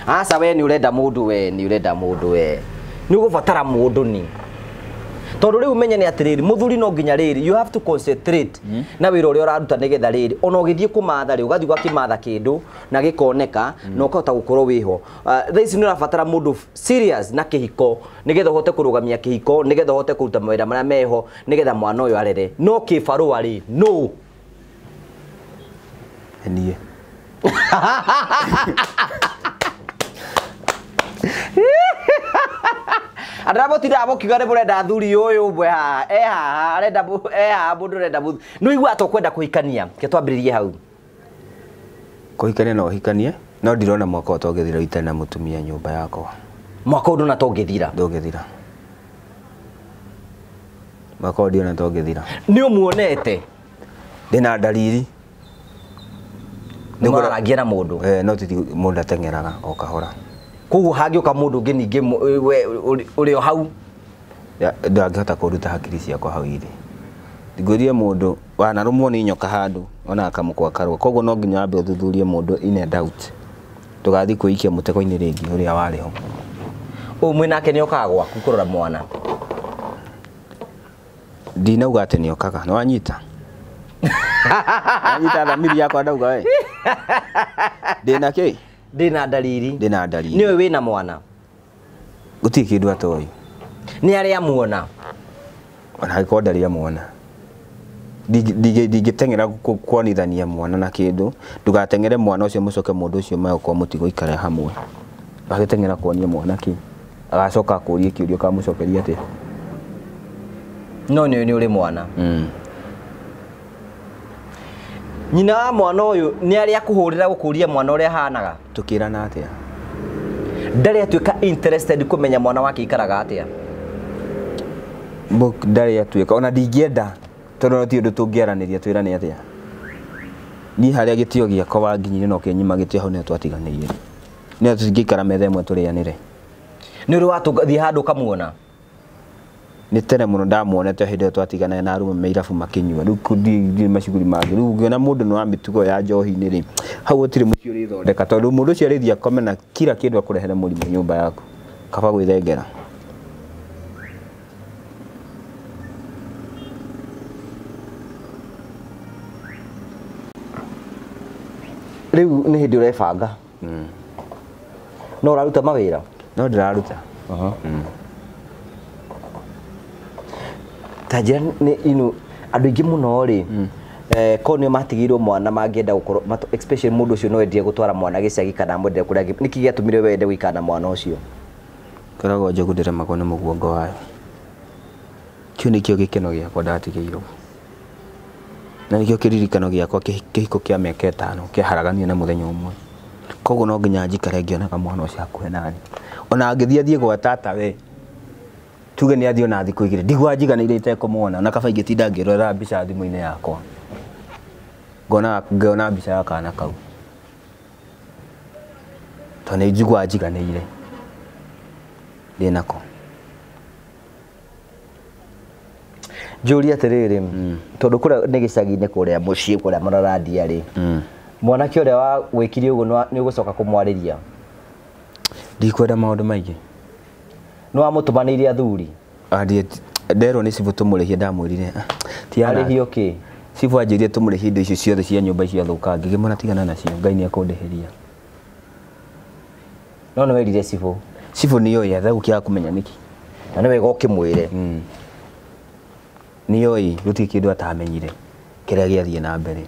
aca we nĩ ũrenda mũndũ we nĩ ũgũbatara mũndũ ni tondũ rĩu menye nĩ atĩrĩrĩ mũthuri no nginya rĩrĩ you have to concentrate na wĩra ũrĩa ũraruta nĩgetha rĩrĩ ona ũgĩthiĩ kũmatha rĩ ũgathiĩ gwakimatha kĩndũ na gĩkoneka na ũkahota gũkorwo wĩho thaa ici nĩ ũrabatara mũndũ serious na kĩhiko nĩgetha ũhote kũrũgamia kĩhiko nĩgetha ũhote kũruta mawĩra marĩa meho nĩgetha mwana ũyũ arere no kĩbarũa rĩ no niĩ Andabotira abokiga ne burenda athuri ũyũ bwe haha arenda mũndũ renda mũndũ nĩ iguaatokwenda kũhikania ke twambĩrĩrie hau kũhikania no hikanie no ndirona mwaka ũtongethira itarĩ na mũtumia nyũmba yakwa mwaka ũndũ na tongethira mwaka ũndũ na tongethira nĩ ũmuonete ndĩna dalili Nĩmũrarangia na mũndũ. No titi mũndũ ateng'eraga o kahora. Koguo hangĩũka mũndũ ũngĩ ningĩ ũrĩ o hau ndangĩhota kũruta hakiri ciakwa hau irĩ. Ngũria mũndũ wanarũmwo nĩ nyoka handũ ona akamũkwa karũa. Koguo no nginya wambe ũthuthurie mũndũ in a doubt. Tũgathiĩ kwĩikia mũtego-inĩ rĩngĩ ũrĩa warĩ ho. Mwĩnake nĩokaga gwaku kũrora mwana. Ndinauga atĩ nĩokaga, nĩ wanyita. Wanyita thamiri yakwa ndauga we. Ndĩna kĩ? Ndĩna dalili. Ndĩna dalili. Nĩwe wĩna mwana. Gũtirĩ kĩndũ atoĩ. Nĩ arĩa muona. Ona angĩkorwo ndarĩ amwona. Ndingĩteng'era kuonithania mwana na kĩndũ. Ndũgateng'ere mwana ũcio mũcoke mũndũ ũcio magũkorwo mũtigũikara hamwe. Agĩteng'era kuonia mwana kĩ. Agacoka akũrie kĩũria kamũcokeria atĩ. No nĩ ũrĩ mwana. Nyina wa mwana ũyũ nĩ arĩa kũhũrĩra gũkũria mwana ũrĩa hanaga. Tũkĩrana atĩa? Ndarĩ atuĩka interested kũmenya mwana wake ikaraga atĩa. Ndarĩ atuĩka ona ndingĩenda tondũ no ti ũndũ tũngĩaranĩria twĩrane atĩa. Niĩ harĩa gĩtĩo gĩakwa wanginyire no kĩnyima gĩtĩo hau nĩ twatiganĩire. Nĩ tũngĩikara metha ĩmwe tũrĩanĩre. Nĩ ũrĩ wathiĩ handũ kamuona. Nĩ tene mũno ndamuonete hĩndĩ ĩyo twatigana na arũme meirabu makĩnyua. Rĩu ndi macuguri mangĩ. Rĩu ngĩona mũndũ nĩ wa mĩtugo ya njohi-inĩ rĩ. Hau gũtirĩ mũciĩ ũrĩthondeka tondũ mũndũ ũcio arĩthiĩ akome na kila kĩndũ akũrehere mũrimũ nyũmba yaku. Kaba gwĩthengera. Rĩu nĩ hĩndĩ ũrebanga. No ũraruta mawĩra? No ndĩraruta. Ta njĩra nĩ andũ aingĩ mũno rĩ ko nĩ matigĩirwo mwana mangĩenda gũkorwo especially mũndũ ũcio no endie gũtwara mwana gĩcagi kana mwende kũrĩa nĩkĩ gĩatũmire wende gũikara na mwana ũcio? Koragwo njũgũ ndĩremagwo nĩ mũguongo wayo. Kĩu nĩkĩo gĩkeno gĩakwa ndatigĩirwo. Na nĩkĩo kĩririkano gĩakwa kĩhiko kĩa mĩaka 5 kĩaharagania na mũthenya ũmwe. Koguo no nginya njikare ngĩonaga mwana ũcio hakuhĩ nani. Ona angĩthiĩ gwa tata we tuge nĩ athiĩ ona thikũ igĩrĩ ndigwa njiganĩire itekũmwona na kaba ingĩtinda ngĩrora mbica thimũ-inĩ yakwa. Ngona mbica ya kana kau. Tondũ nĩ njigua njiganĩire. Ndĩnako. Njũria atĩrĩrĩ tondũ kũrĩa nĩ gĩcagi-inĩ kũrĩa mũciĩ kũrĩa Mararadia rĩ. Mwanake ũrĩa wa gwĩkire ũguo nĩ ũgũcoka kũmwarĩria? Ndikwenda maũndũ maingĩ. Nĩ wamũtũmanĩire athuri? Nderwo nĩ cibu tũmũrĩhie ndamwĩrire. Arĩhio kĩ? Cibu anjĩrire tũmũrĩhie indo icio ciothe cia nyũmba icio thũkangi. Ngĩmwĩra tigana nacio Ngai nĩ ekũndĩhĩria. No nĩ werire cibu? Cibu nĩ oĩ atha gũkĩaga kũmenya nĩkĩ. Na nĩ wega ũkĩmwĩre. Nĩ oĩ gũtirĩ kĩndũ atamenyire kĩrĩa gĩathiĩ na mbere.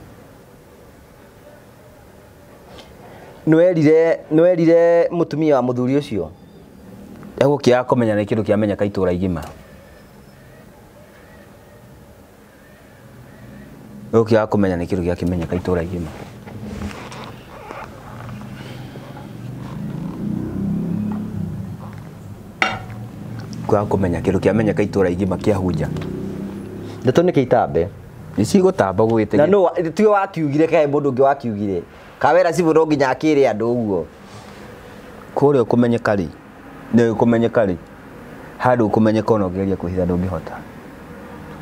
Nĩ werire mũtumia wa mũthuri ũcio? Egũkĩaga kũmenya nĩ kĩndũ kĩamenyeka itũra igima. Egũkĩaga kũmenya nĩ kĩndũ gĩakĩmenyeka itũra igima. Kwaga kũmenya kĩndũ kĩamenyeka itũra igima kĩahunja. Ndeto nĩ kĩitambe. Nĩ cigũtamba gwĩte. Na no tiwe wakiugire kae mũndũ ũngĩ wakiugire. Kawera cibu no nginya akĩre andũ ũguo. Kũrĩa ũkũmenyeka rĩ. Nĩ ũkũmenyeka rĩ. Handũ ũkũmenyeka ona ũgeria kwĩhitha ndũngĩhota.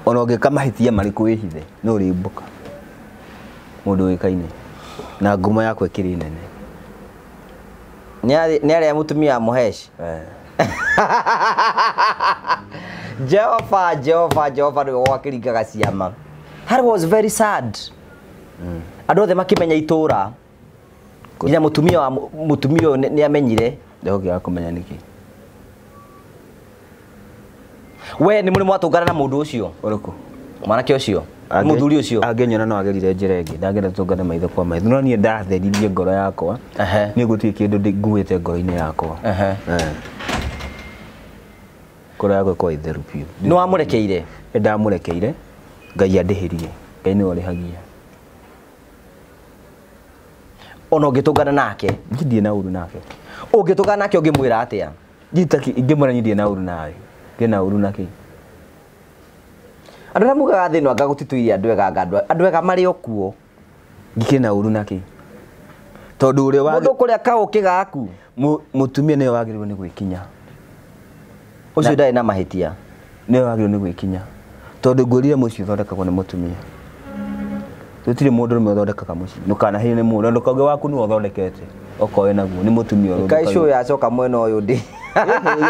Ona ũngĩka mahĩtia marĩkũ wĩhithe no ũrĩmbũka. Mũndũ wĩkaine. Na ngumo yakwa ĩkĩrĩ nene. Nĩ arĩa mũtumia Mũheci. Jehova nĩwe wakĩringaga ciama. That was very sad. Andũ othe makĩmenya itũra. Nginya mũtumia ũyũ nĩ amenyire. Ndagũkĩaga kũmenya nĩkĩ. We nĩ mũrĩ mwatũngana na mũndũ ũcio? Ũrĩkũ? Mwanake ũcio? Mũthuri ũcio? Angĩnyona no agerire njĩra ĩngĩ. Ndangĩenda tũngane maitho kwa maitho. No niĩ ndatheririe ngoro yakwa. Niĩ gũtirĩ kĩndũ nguĩte ngoro-inĩ yakwa. Ngoro yakwa ĩkoragwo ĩtheru biũ. Nĩ wamũrekeire? Nĩ ndamũrekeire. Ngai andĩhĩrie. Ngai nĩwe ũrĩhagia. Ona ũngĩtũngana nake? Ndirĩ na uru nake. Ũngĩtũngana nake ũngĩmwĩra atĩa? Ingĩmwĩra ndirĩ na uru nawe. Ndĩ na uru nake. Andũ arĩa mugaga thĩ ĩno anga gũtituire andũ ega marĩ o kuo. Ngikĩrĩ na uru nake. tondu uri wa mundu kuria kauki gaku mutumia ne wagirwo ni gwikinya ucio ndai na mahitia ne wagirwo ni gwikinya tondu ngurire mucio thondekagwo ni mutumia tutire mundu rume thondekaga mucio nukana hi ni mundu ndukoge waku ni thondekete okoe naguo ni mutumia ro kai show ya coka mwena uyu ndi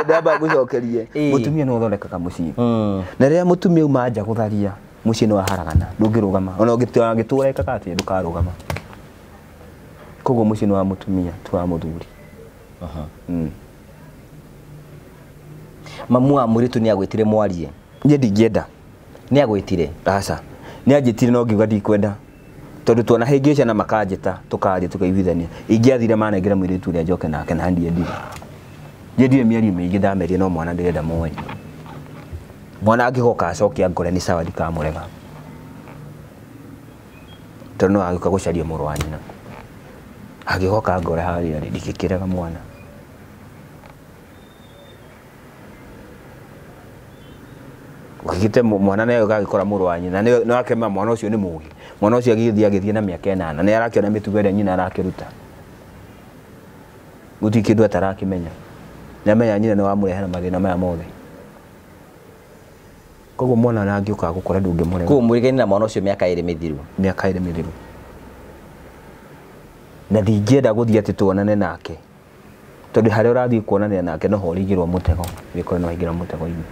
ndaba gucokerie mutumia no thondekaga mucio na riria mutumia uma anja gutharia mucio no aharagana ndungirugama ona ungitura ikaga ati ndukarugama koguo mucio ni wa mutumia tu wa muthuri mamu wa muritu ni agwitire mwarie nie ndingenda ni agwitire aca ni anjitire no ngiuga ndikwenda tondu tuona hingica na makanjita tukaria tukaiguithania ingiathire manengera mwiritu uria njoke nake na ndiendire mieri mingi ndamerie no mwana ndirenda moe mwana angigoka acokia ngore ni sawa ndikamurega tondu no agika gucaria muru wa nyina agigoka ngore haria ndikikirega mwana ukigite mwana nayo gagikora muru wa nyina no akema mwana ucio ni mugi mwana ucio agithie na miaka 8 ni arakiona mitugo ira nyina arakiruta guti kindu atarakimenya nyamenya nyina no amurehera mathina maya mothe koguo mwana nangiuka gukora ndungimurega ku murigeni na mwana ucio miaka 2 mithiru na ndingienda guthie ati tuonane nake tondu haria urathie kuonania nake no horigirwo mutego wikore no higira mutego ini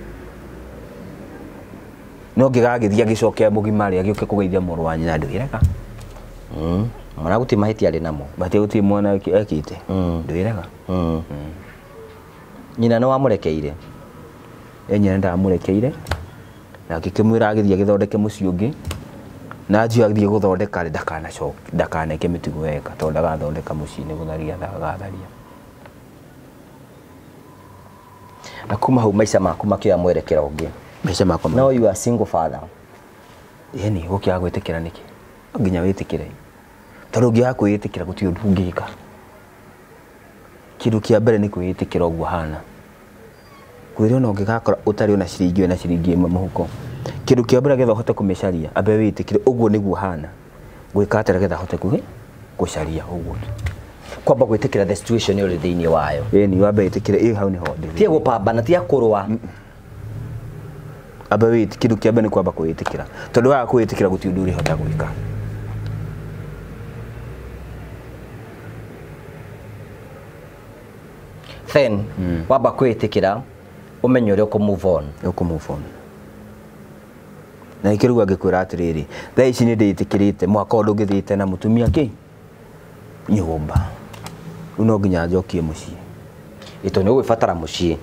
no ngigagithia gicoke mugimari agiuke kugeithia muru wa nyina ndwirega mwana guti mahiti ari namo bati guti mwana ekite ndwirega nyina no amurekeire nyina ndamurekeire na ngikimwira agithia githondeke muci ungi na njio agithie guthondeka ri ndakaneke mitugo weka tondu ndagathondeka muci ni gutharia ndagatharia na kuma hau maica maku makioya mwerekera ungi maica makwa no you are single father yani gukia gwitikira niki nginya witikire tondu ngia kwitikira guti undu ngika kindu kia mbere ni kwitikira uguo hana kwirwo no ngigakora utari ona ciringi imwe muhuko kindu kia mbere getha hote kumicaria ambe witikire uguo niguo hana gwika atira getha hote gucaria uguo kwamba gwitikira the situation uri thiini wayo yani wambe witikire hau ni ho ndi tie gupambana tie kurwa ambe witikire kindu kia mbere ni kwamba kwitikira tondu wa kwitikira guti undu uri hota gwika then wamba kwitikira umenye uri ku move on na ikirugwa ngikwira atiriri thaa ici ni nditikirite mwaka undu ngithite na mutumia ki nyumba uno nginya njokie mucii ito ni gwifatara mucii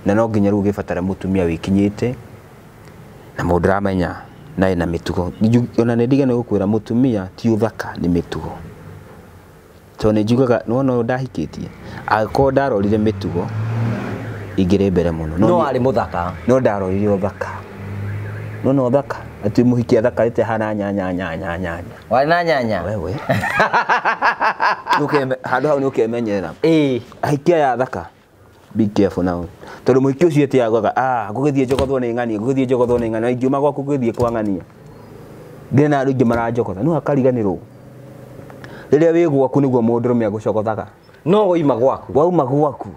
na no nginya rugi fatara mutumia wikinyite na mundu ramenya na ina mitugo ona ni ndigane gukwira mutumia ti uthaka ni mitugo to ni njugaga no ndahikitie agiko ndarorire mitugo igire mbere muno no ari muthaka no ndarorire uthaka no thaka ati muhikia thaka rite hana nyanya wali na nyanya wewe nuke handu hau nuke menyera ahikia ya thaka be careful now tondu muhikia ucio ti agwaga gugithie njogothwo ni ng'ani ingiuma gwaku gugithie kwa ng'ania ndire na andu maranjogotha no akariganirwo riria wi gwaku niguo mundu rume agucogothaga no wauma gwaku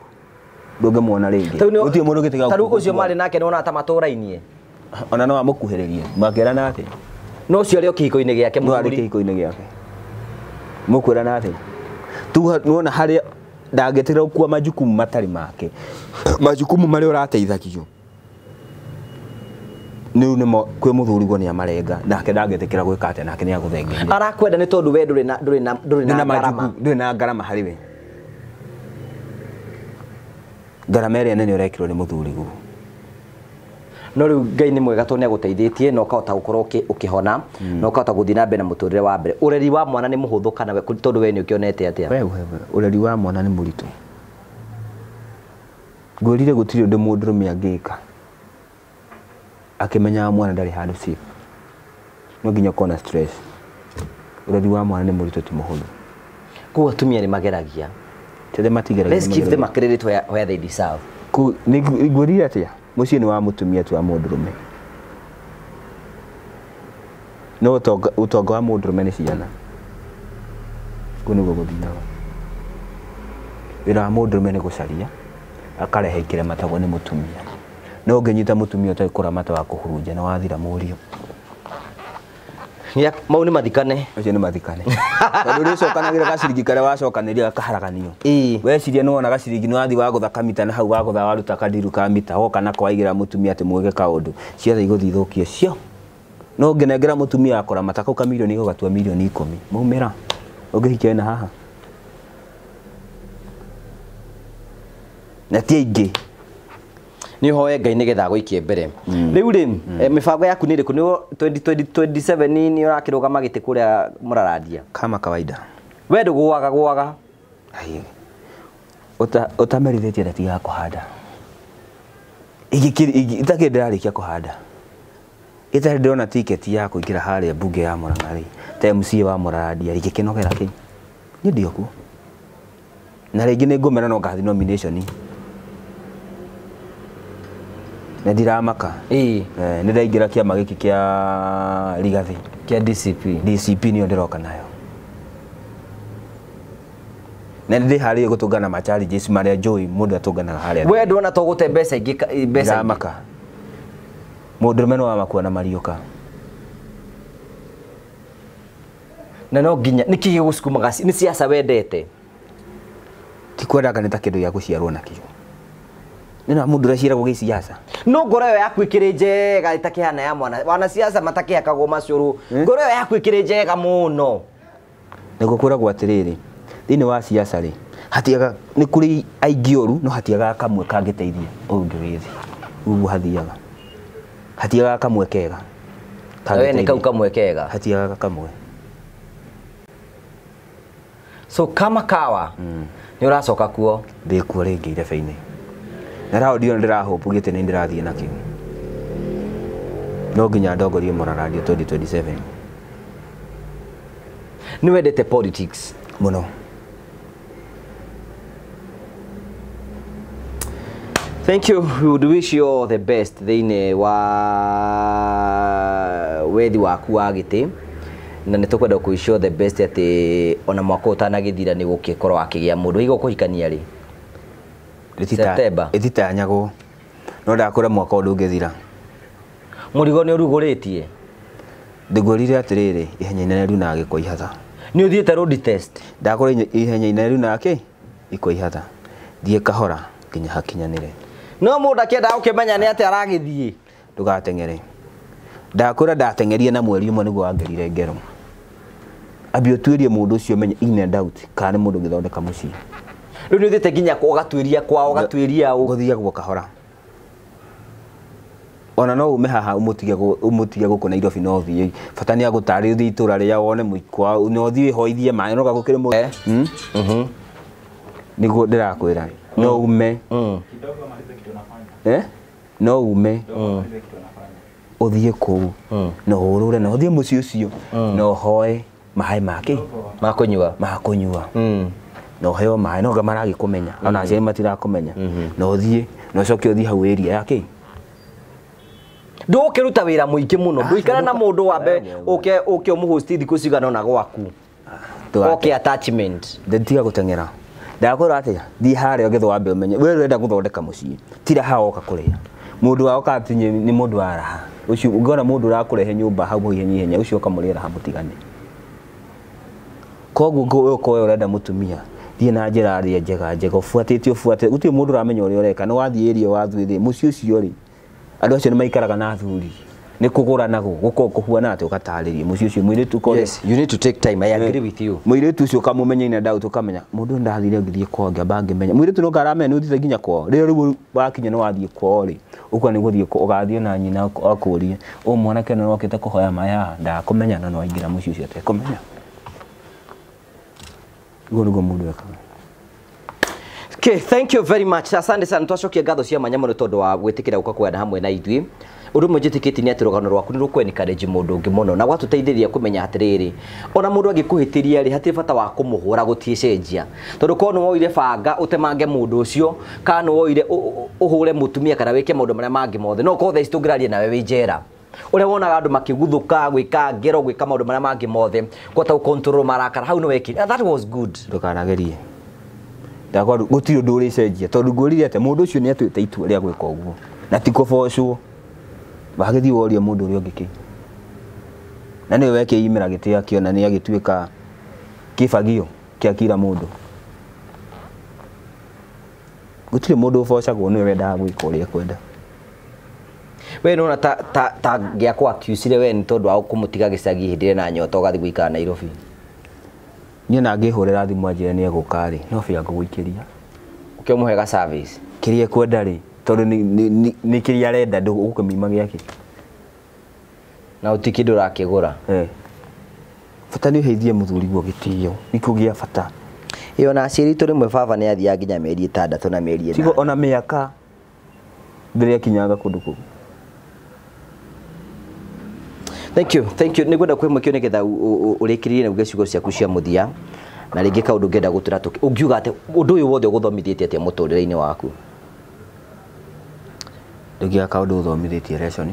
ndungimuona ringi utie mundu gitiga taru ucio mari nake nona ta maturainie ona no amukuhiririe makera nate no cio rio kihiko-ini giake muthuri kihiko-ini giake mukwira nate tu nuona haria ndagetira ukua majukumu matari make majukumu mari urateithagio ni mo kwi muthuri go ni amarenga nake ndagetikira gwika ate nake ni aguthengeria arakwenda ni tondu we nduri na ngarama hari we ngarama ria nene urekirwo ni muthuri go no riu Ngai ni mwega to ni aguteithĩtie no ukahota gukorwo ukihona no ukahota guthii na mbere na muturire wa mbere ureri wa mwana ni muhuthu kana we tondu we ni ukionete atia wewe ureri wa mwana ni muritu ngwirire gutiri undu mundu rume angika akimenya mwana ndari handu safe no nginya kona stress ureri wa mwana ni muritu ti muhuthu ku atumia ni mageragia tede matigeragia let's give them a credit where they deserve ku ni ngwirire atia muciĩ ni wa mutumia tu wa mundu rume no utonga wa mundu rume ni ciana Kuno gũgũthiaga. Wĩra wa mũndũrũme nĩ gũcaria akarehe kĩrema nĩ mũtumia. No ũngĩnyita mũtumia ũtarĩ kũramata wa kũhurunja na wathira mũriũ. Mau nĩ mathikane. Acio nĩ mathikane. Tondũ ũrĩcokanagĩra gaciringi karĩa wacokanĩria gakaharaganio. Weciria nĩ wona gaciringi nĩ wathi wa gũtha kamita na hau wagũtha waruta kandiru ka mita woka na kwaigĩra mũtumia atĩ mwĩke kaũndũ ciothe igũthiĩ ithũkie cio. No ũngĩnengera mũtumia akũramata kau kamirioni gũgatua milioni 10 maumĩra ũngĩhikia na haha. Na ti aingĩ. Ni hoye Ngai nigetha gũikie mbere. Rĩu rĩ mibango yaku nĩ ĩrĩkũ? Nĩ 2027 ni ũrakĩrũgama gĩtĩ kũrĩa Mũraradia? Kama kawaida. We ndũgũaga. Ai. Ũtamerithĩtie ndati ya kũhanda. Itakĩ ndĩrarĩkia kũhanda. Itarĩ ndĩrona tiketi ya kũingĩra harĩa mbunge ya Mũrang'a rĩ. Ta MC wa Mũraradia rĩkĩnogera kĩ. Nĩ ndio kuo. Na rĩngĩ nĩ ngũmena no ngathi nomination. Na ndiramaka. Nĩ ndaingĩra kĩama gĩkĩ kĩa Rigathi kĩa DCP nĩyo ndĩroka nayo. Na ndĩ harĩa gũtũngana ma challenges marĩa njũĩ mũndũ atũnganaga harĩa. We ndona to gũte mbeca ingĩ ndiramaka. Mũndũrũme no wamakua na mariũka. Na no nginya nĩkĩ gĩgũcukuma nĩ siasa wendete? Ti kwendaga nĩ ta kĩndũ gĩa gũciarwo nakĩo. Nina mundu racira gũgĩ siasa. No ngoro yo yaku ikĩrĩ njega itakĩhana ya mwana siasa matakĩhakagwo macũrũ. Ngoro yo yaku ikĩrĩ njega mũno. Nĩgũkoragwo atĩrĩrĩ thĩinĩ wa siasa rĩ hatiaga nĩ kũrĩ aingĩ oru no hatiaga kamwe kangĩteithia ũngĩ wĩthi. Uguo hathiaga. Hatiaga kamwe kega. We nĩ kau kamwe kega. Hatiaga kamwe. So kama kawa nĩ ũracoka kuo. Ndĩkuo rĩngĩ irebe-inĩ. Na raundi ĩyo ndĩrahopu gĩtĩ nĩ ndĩrathiĩ nakĩo. No nginya ndongorie Mũraradia 2027. Nĩ wendete politics mũno. Thank you. We would wish you all the best thĩinĩ wa wethi waku wa gĩtĩ. Na nĩ tũkwenda kũ-wish you the best atĩ ona mwaka ũtanagĩthira nĩ gũgĩkorwo akĩgĩa mũndũ. Igũkũhikania rĩ? September. Ititanyagwo. No ndakũra mwaka ũndũ ũngĩthira. Mũrigo nĩ ũrugũrĩtie? Ndĩgũrire atĩrĩrĩ ihenya inene rĩu na gĩkũihatha. Nĩ ũthiĩte road test? Ndakũra ihenya inene rĩu nake ikoihatha. Thiĩ kahora nginya hakinyanĩre. No mũndũ akĩenda gũkĩmenya nĩ atĩ aragĩthiĩ. Ndũgateng'ere. Ndakũra ndateng'erie na mweri ũmwe nĩguo wangerire ngero. Ambi ũtuĩrie mũndũ ũcio menye in and out kana nĩ mũndũ ũngĩthondeka mũciĩ. Rĩu nĩ ũthiĩte nginya ũgatuĩria kwao ũgatuĩria gũthiagwo kahora. Ona no ume haha umutige gũkũ Nairobi no ũthiĩ. Bata nĩ agũtarĩria ũthiĩ itũra rĩa wone mũikwa no ũthiĩ hoithie maĩ no gagũkĩre mũndũ. Nĩguo ndĩrakwĩra. No ume. No ume. Ũthiĩ kũu. No ũrũre no ũthiĩ mũciĩ ũcio. No hoe maĩ make. Makũnyua. No heo maĩ no maragĩkũmenya. Ona aciari matirakũmenya. No ũthiĩ no ũcoke ũthiĩ hau area yake. Ndũkĩruta wĩra mũingĩ mũno. Ndũikara na mũndũ wambe ũke ũmũhosti thikũ cigana na gwaku. Okay attachment. Ndĩtiga gũteng'era. Ndakũra atĩa thiĩ harĩa ũgĩtho wambe ũmenye we ũrenda gũthondeka mũciĩ. Tira haoka kũrĩa. Mũndũ waoka atinye nĩ mũndũ wa raha. Ũcio ũngĩona mũndũ ũrakũrehe nyũmba hau ihenya ũcio ũkamũrĩra ha mũtigane. Koguo ũkoe ũrenda mũtumia. Thiĩ na njĩra ĩrĩa njega ũbuatĩte gũtirĩ mũndũ ũramenya ũrĩa ũreka. No wathiĩ area wathuĩ mũciĩ ũcio rĩ andũ acio nĩ maikaraga na athuri. Nĩ kũgũranagwo gũkorwo kũhuana atĩ ũgatarĩria mũciĩ ũcio mũirĩtu ũkorwo. Yes, you need to take time. I agree with you. Mũirĩtu ũcio ũkamũmenya ina ndau ũkamenya mũndũ ndathire ngĩthiĩ kwao ngamba ngĩmenya. Mũirĩtu no karamenya nĩ ũthiĩte nginya kwao. Rĩrĩa wakinya nĩ wathiĩ kwao rĩ ũko nĩ gũthiĩ ũgathiĩ na nyina akũrie mwanake nĩ okĩte kũhoya maĩ haha ndakũmenya na no aingĩra mũciĩ ũcio atekũmenya. Guo nĩguo mũndũ ekaga. Okay, thank you very much. Asante sana twacokia ngatho cia mwanya mũno tondũ wa gwĩtĩkĩra gũka kwenda hamwe na ithuĩ. Ũndũ ũmwe njĩtĩkĩtie nĩ atĩ rũgano rwaku nĩ rũkwencourage mũndũ ũngĩ mũno na gwatũteithĩrĩria kũmenya atĩrĩrĩ ona mũndũ angĩkũhĩtĩria rĩ hatirĩ bata wa kũmũhũra gũtiĩcenjia. Tondũ korwo nĩ woire banga ũtemange mũndũ ũcio kana nĩ woire ũhũre mũtumia kana wĩke maũndũ marĩa mangĩ mothe no korwo thaa ici tũngĩraria nawe wĩ njera. uria wonaga andu makiguthuka gwika ngero gwika maundu maria mangi mothe kota ku control marakara hau no weki that was good ndukanagerie ndakwa gutiri undu uri cenjia tondu ngurire ate mundu ucio ni atwite itua ria gwika uguo na ti kubocwo bagithi woria mundu uri ungiki na ni weke imira gitia kiona ni agituika kifagio kia kila mundu gutiri mundu ubocagwo ni wenda gwika uria kwenda we nona ta gya kwa accuse we ni tondu wa kumutiga gicagi hindire na nyota ugathi gwikara Nairobi nie na ngihurira thimu ajire ni egukari no bia ngugwikiria ukimuhega service kirie kwenda ri tondu ni kiria renda ndu ukimima giake na utikindo rakigura bata ni heithie muthuri gwo gitio nikugia bata iyo na aciari tu rimwe baba ni athia nginya mieri 6 na mieri 4 tigo ona miaka mbere yakinyaga kundu ku thank you nigwenda kwimukio nigetha urikiririe na ugecigo ciaku cia muthia na ringi kaundu ngenda gutura tuki ungiuga ate undu uyu wothe uguthomithitie atia muturire-ini waku ndugia kaundu uthomithitie lesson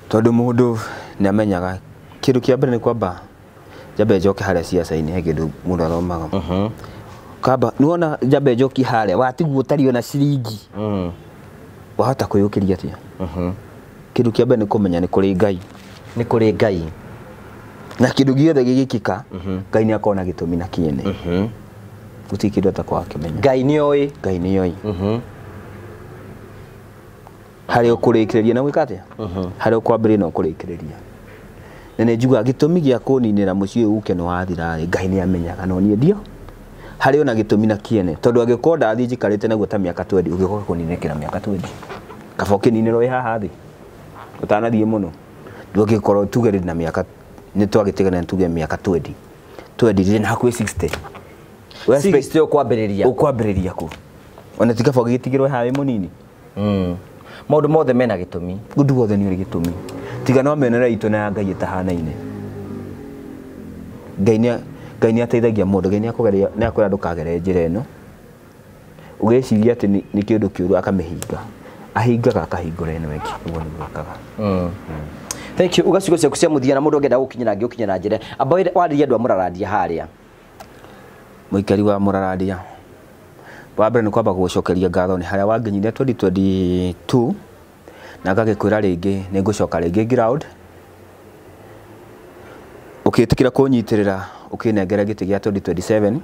tondu mundu ni amenyaga kindu kia mbere ni kwamba jabe njoke haria siasa-ini he kindu mundu athomaga kamba nuona jabe njoki haria watigwo tario na ciringi wahota kwiyukiria atia kindu kia mbere ni kumenya ni kuri Ngai na kindu giothe gigikika Ngai ni akona gitumi na kiene guti kindu atakwa akimenya Ngai ni oi hari ukurikiria na gwika atia hari ukwambire na ukurikiria nene njuga gitumi gia kuninira mucii uke no wathira Ngai ni amenyaga no nie ndio hari ona gitumi na kiene tondu agikonda athi njikarite naguo ta miaka 20 ugikoka kuninekera miaka 20 kaboke niniro wi haha thi utanathie muno ndugikorwo tugere na miaka ni twagitigana tuge miaka 20 na hakuhi 60 we expect ukwambiriria ku ona tikaboke gitigirwe hawe munini maundu mothe mena gitumi gundu wothe ni uri gitumi tiga no menera itu na Ngai tahanaine Ngai ni ateithagia mundu Ngai ni akugeria ni akwira ndukagere njira ino ugeciria ati ni kindu kiuru akamihinga ahingaga akahingura ino weki uguo ni gwikaga thank you ugacigo ciaku cia muthia na mundu ngenda gukinyira ngiukinyira njira amba wariria andu a Muraradia haria muikari wa Muraradia wabere ni kwamba gucokeria ngatho ni haria wanginyire 2022 na ngagikwira ringi ni ngucoka ringi ground ukitikira kunyitirira ukinengera giti gia 2027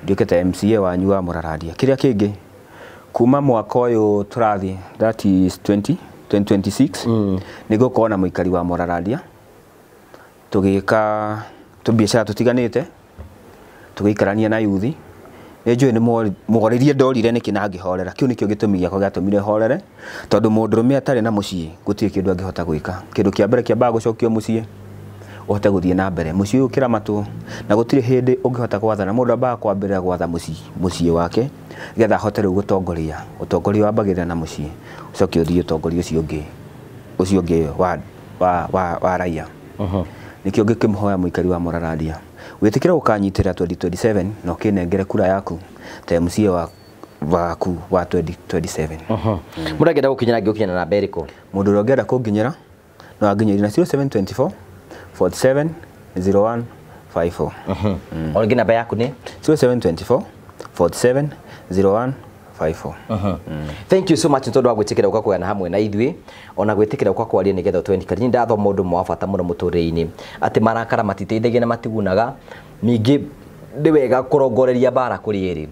ndikete MCA wanyu wa Muraradia kiria kingi kuma mwaka uyu turathi that is 2026 nigo kona muikari wa Muraradia tugika tubiashara tutiganite tugikarania na yuthi Ejo ni mugoririe ndorire niki nangihorera kiu nikio gitumi giako gatumire horere tondu mundurume atari na mucii gutie kindu angihota gwika kindu kia mbere kia bago cokio mucii uhote guthie na mbere mucii ukira matu na gutire hindi ungihota gwathana mundu amba kwambira gwatha mucii wake getha hote riu gutongoria utongoria wambagirira na mucii ucoke uthie utongoria ucio ungi wa raia nikio ngikimhoya muikari wa Muraradia witikira ukanyitira 2027 no kinengere kura yaku ta MCA waku wa 2027 mundu ngenda gukinyira ngiukinyana na beriko mundu rogera kunginyira no aginyiri na 0724 47 0154 origi namba yaku ni 0724 47 0154 thank you so much tondu wa gwitikira ukakugana hamwe na ithwi ona gwitikira ukakwaria nigetha twenikari ndatho mundu mwa bata muno muturire-ini ati marakara matiteithagia na matigunaga ningi ndi wega kurongoreria bara kuri iri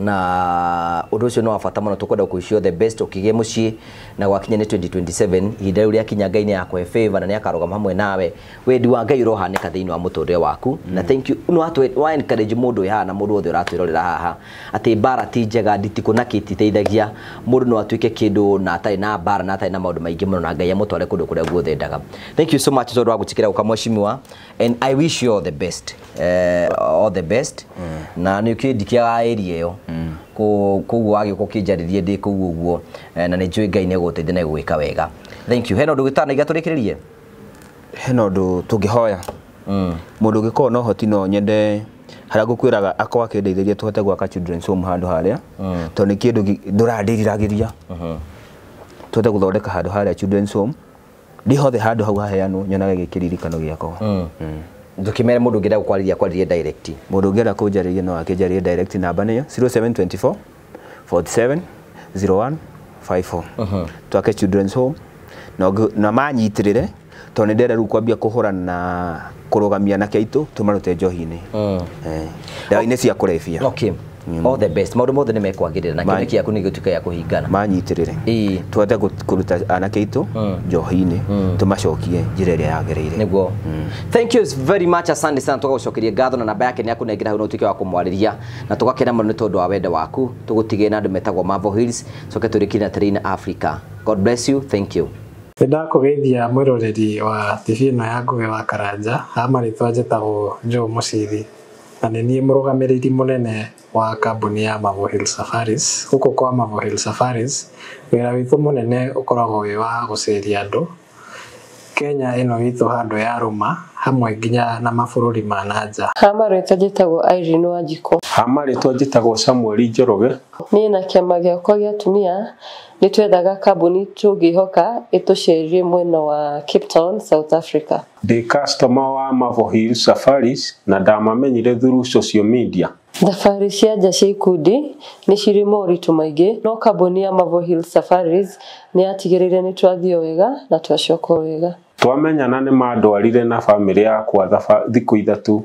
na undu ucio no bata muno tukwenda kuicio the best ukigie mucii na gwakinya ni 2027 ihinda riu riakinya Ngai ni yakwe favor na ni akarugama hamwe nawe wendi wa Ngai urohanika thiini wa muturire waku na thank you no wa encourage mundu ya na mundu othe uratwirorera haha ati bara ti njega nditiku na kititeithagia mundu no atuike kindu na atari na bara na atari na maundu maingi muno na Ngai amutware kundu kuria guothe ndaga thank you so much tondu wa gutikira ukamweshimiwa and I wish you all the best na ni ukidikia area yo kuguo wagi kukinjaririe ndi kuguo guo na ni njui Ngai ni guteithia na gwika wega thank you heno ndugitana igaturikiririe heno ndu tungihoya mundu giko no hoti no nyende haria ngukwiraga akwa kindeithĩrie tuhote gwaka children's home handu haria to ni kindu nduradiriragiria tuhote guthondeka handu haria children's home ndihothe handu hau haheanwo nyonaga gikiririkano giakwa ndukimere mundu ngira kwariria direct mundu ngira kunjariria no akinjariria direct namba niyo 0724 47 01 54 twake children's home na manyitirire to ni ndera ru kwambia kuhurana na kurugamia na keitu tumarute njohi-ini dawa-ini cia kurefia. Okay, all the best. Maundu mothe ni mekwagirira na kindu kiaku ni gituika ya kuhingana manyitirire tuhote kuruta anake itu njohi-ini tumacokie njira iria yagereire niguo. Thank you very much, asante sana. Tugagucokeria ngatho na namba yake ni akunengira hau no tuike wa kumwariria na tugakena muno ni tondu wa wende waku tugutigire na andu metagwo Mavo Hills coke turikina Terina Africa. God bless you. Thank you. Ndakugeithia mwiroreri wa TV ino ya Ngugi wa Karanja amaritwa njitagwo Joe Mucithi na ni nie murugamiriri munene wa kambuni ya Mavo Hills Safaris. Huko kwa Mavo Hills Safaris wira witu munene ukoragwo wi wa guceria andu Kenya ino witu handu ya Roma hamwe nginya na mabururi ma nanja. Hamaritwa njitagwo Irene Wanjiko. Hamaritwa njitagwo Samuel Njoroge. Ni na kiama giakwa gia tumia ni twethaga kambuni tungihoka itucerie mwena wa Cape Town, South Africa. The customer wa Mavo Hills Safaris na ndamamenyire through social media. Thabarĩ cia nja cia ikundi nĩ cirĩ moritũ maingĩ no kambuni ya Mavo Hills Safaris nĩ yatigĩrĩire nĩ twathio wega na twacoka wega. Twamenyana nĩ mandwarire na family yakwa thikũ ithatu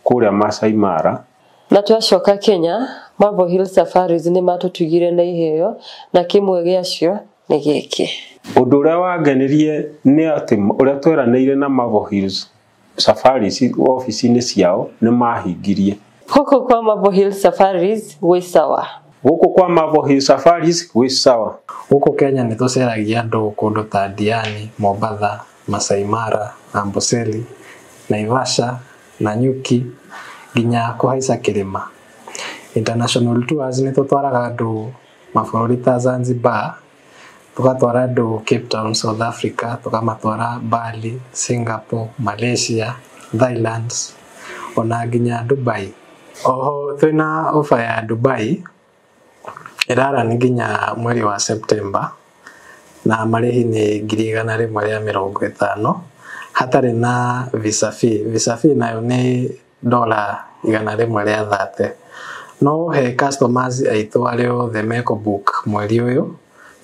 kũrĩa Masai Mara na twacoka Kenya. Mavo Hills Safaris nĩ matũtugire na iheo na kimwe gĩacio nĩ gĩkĩ. Ũndũ ũrĩa wangenirie nĩ atĩ ũrĩa tweranĩire na Mavo Hills Safaris ofici-inĩ ciao nĩ mahingirie. Huko kwa Mavo Hills Safaris gwĩ sawa. Huko kwa Mavo Hills Safaris gwĩ sawa. Huko Kenya nĩ tũceragia andũ kũndũ ta Diani, Mombasa, Masai Mara, Amboseli, Naivasha, Nanyuki nginya kuhaica Kirima. International tours nĩ tũtwaraga andũ mabũrũri ta Zanzibar, tugatwara andũ Cape Town, South Africa, tukamatwara Bali, Singapore, Malaysia, Thailand ona nginya Dubai. Oho twina ofa ya Dubai irara ni nginya mweri wa September na marihi ni 150 hatari na visa fee. Visa fee nayo ni $130. No he customers aitu areo the make book mweri uyu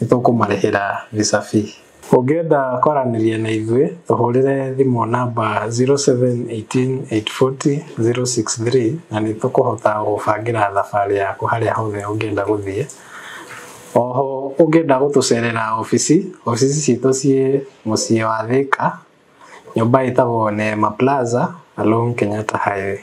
nitukumarihira visa fee. Ungenda kwaraniria na ithuĩ tuhurire thimu namba 0718840063 na nitukuhota gubangira thabarĩ yaku haria hothe ungenda guthie. Oho ungenda gutucerera ofisi citu ci muciĩ wa Thika, nyumba itagwo Neema Plaza along Kenyatta Highway.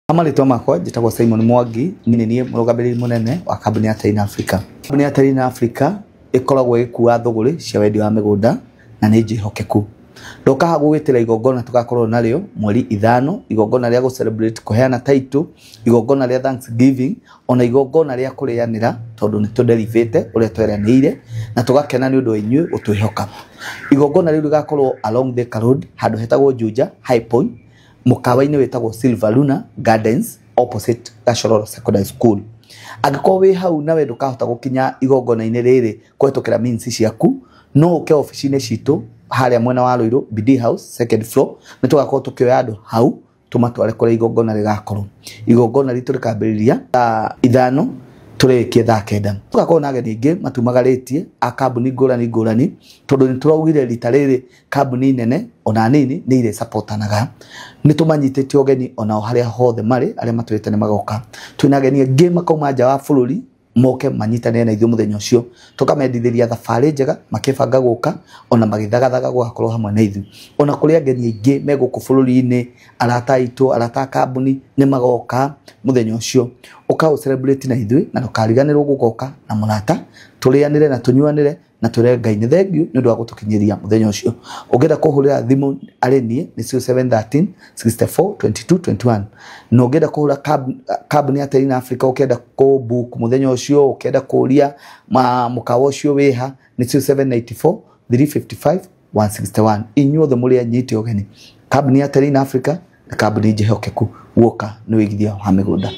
Amaritwa makwa njitagwo Simon Mwangi ni nie murugamiriri munene wa kambuni ya Terina Africa. Kambuni ya Terina Africa ikoragwo ikua thoguri cia wendia wa migunda na ni njihokeku. Ndoka hagu gwitira igongona tugakorwo narĩo mweri 5, igongona rĩa celebrate kuheana title, igongona rĩa Thanksgiving, ona igongona rĩa kurianira tondu ni tuderivate uria tweranĩire na tugakena ni undu wa inyuĩ gũtwĩhoka. Igongona rĩu rigakorwo along the road handu hetagwo Juja High Point, mukawa-inĩ wetagwo Silver Luna Gardens opposite Gashororo Secondary School. Angĩkorwo wĩ hau na we ndũkahota gũkinya igongona-inĩ rĩrĩ kũhetũkĩra means ciaku, no ũke ofici-inĩ citũ haria mwena wa Ruiru BD House second floor, nĩ tũgakorwo tũkĩoya andũ hau tumatware kũrĩa igongona rĩgakorwo. Igongona ritũ rĩkambĩrĩria thaa 5 tũrĩkie thaa 9. Tugakorwo na ageni aingĩ matumagarĩtie a kambuni ngũrani tondũ nĩ tũraugire rita rĩrĩ kambuni nene ona nini nĩ ire supportanaga. Nĩ tũmanyitĩte ũgeni ona harĩa hothe marĩ arĩa matwĩte nĩ magoka. Twĩna ageni aingĩ makauma nja wa bũrũri moke manyitanĩre na ithuĩ mũthenya ũcio tukamendithĩria thabarĩ njega makĩbanga gũka ona magĩthagathaga gũgakorwo hamwe na ithuĩ. Ona kũrĩ ageni aingĩ me gũkũ bũrũri-inĩ, arata aitũ, arata kambuni nĩ magoka mũthenya ũcio ũka celebrate na ithuĩ na ndũkariganĩrwo gũgoka na mũrata tũrĩanĩre na tũnyuanĩre na tũre Ngai nĩ thengiũ nĩ ũndũ wa gũtũkinyĩria mũthenya ũcio. Ũngĩenda kũhũrĩra thimũ arĩ niĩ nĩ 0713 64 22 21 na ũngĩenda kũhũra kambuni ya Terina Africa ũkĩenda kũ-book mũthenya ũcio ũkĩenda kũria mũkawa ũcio wĩha nĩ 0794 355 161. Inyuothe mũrĩ anyite ũgeni. Kambuni ya Terina Africa na kambuni njihokeku guoka nĩ wĩigithia wa mĩgũnda.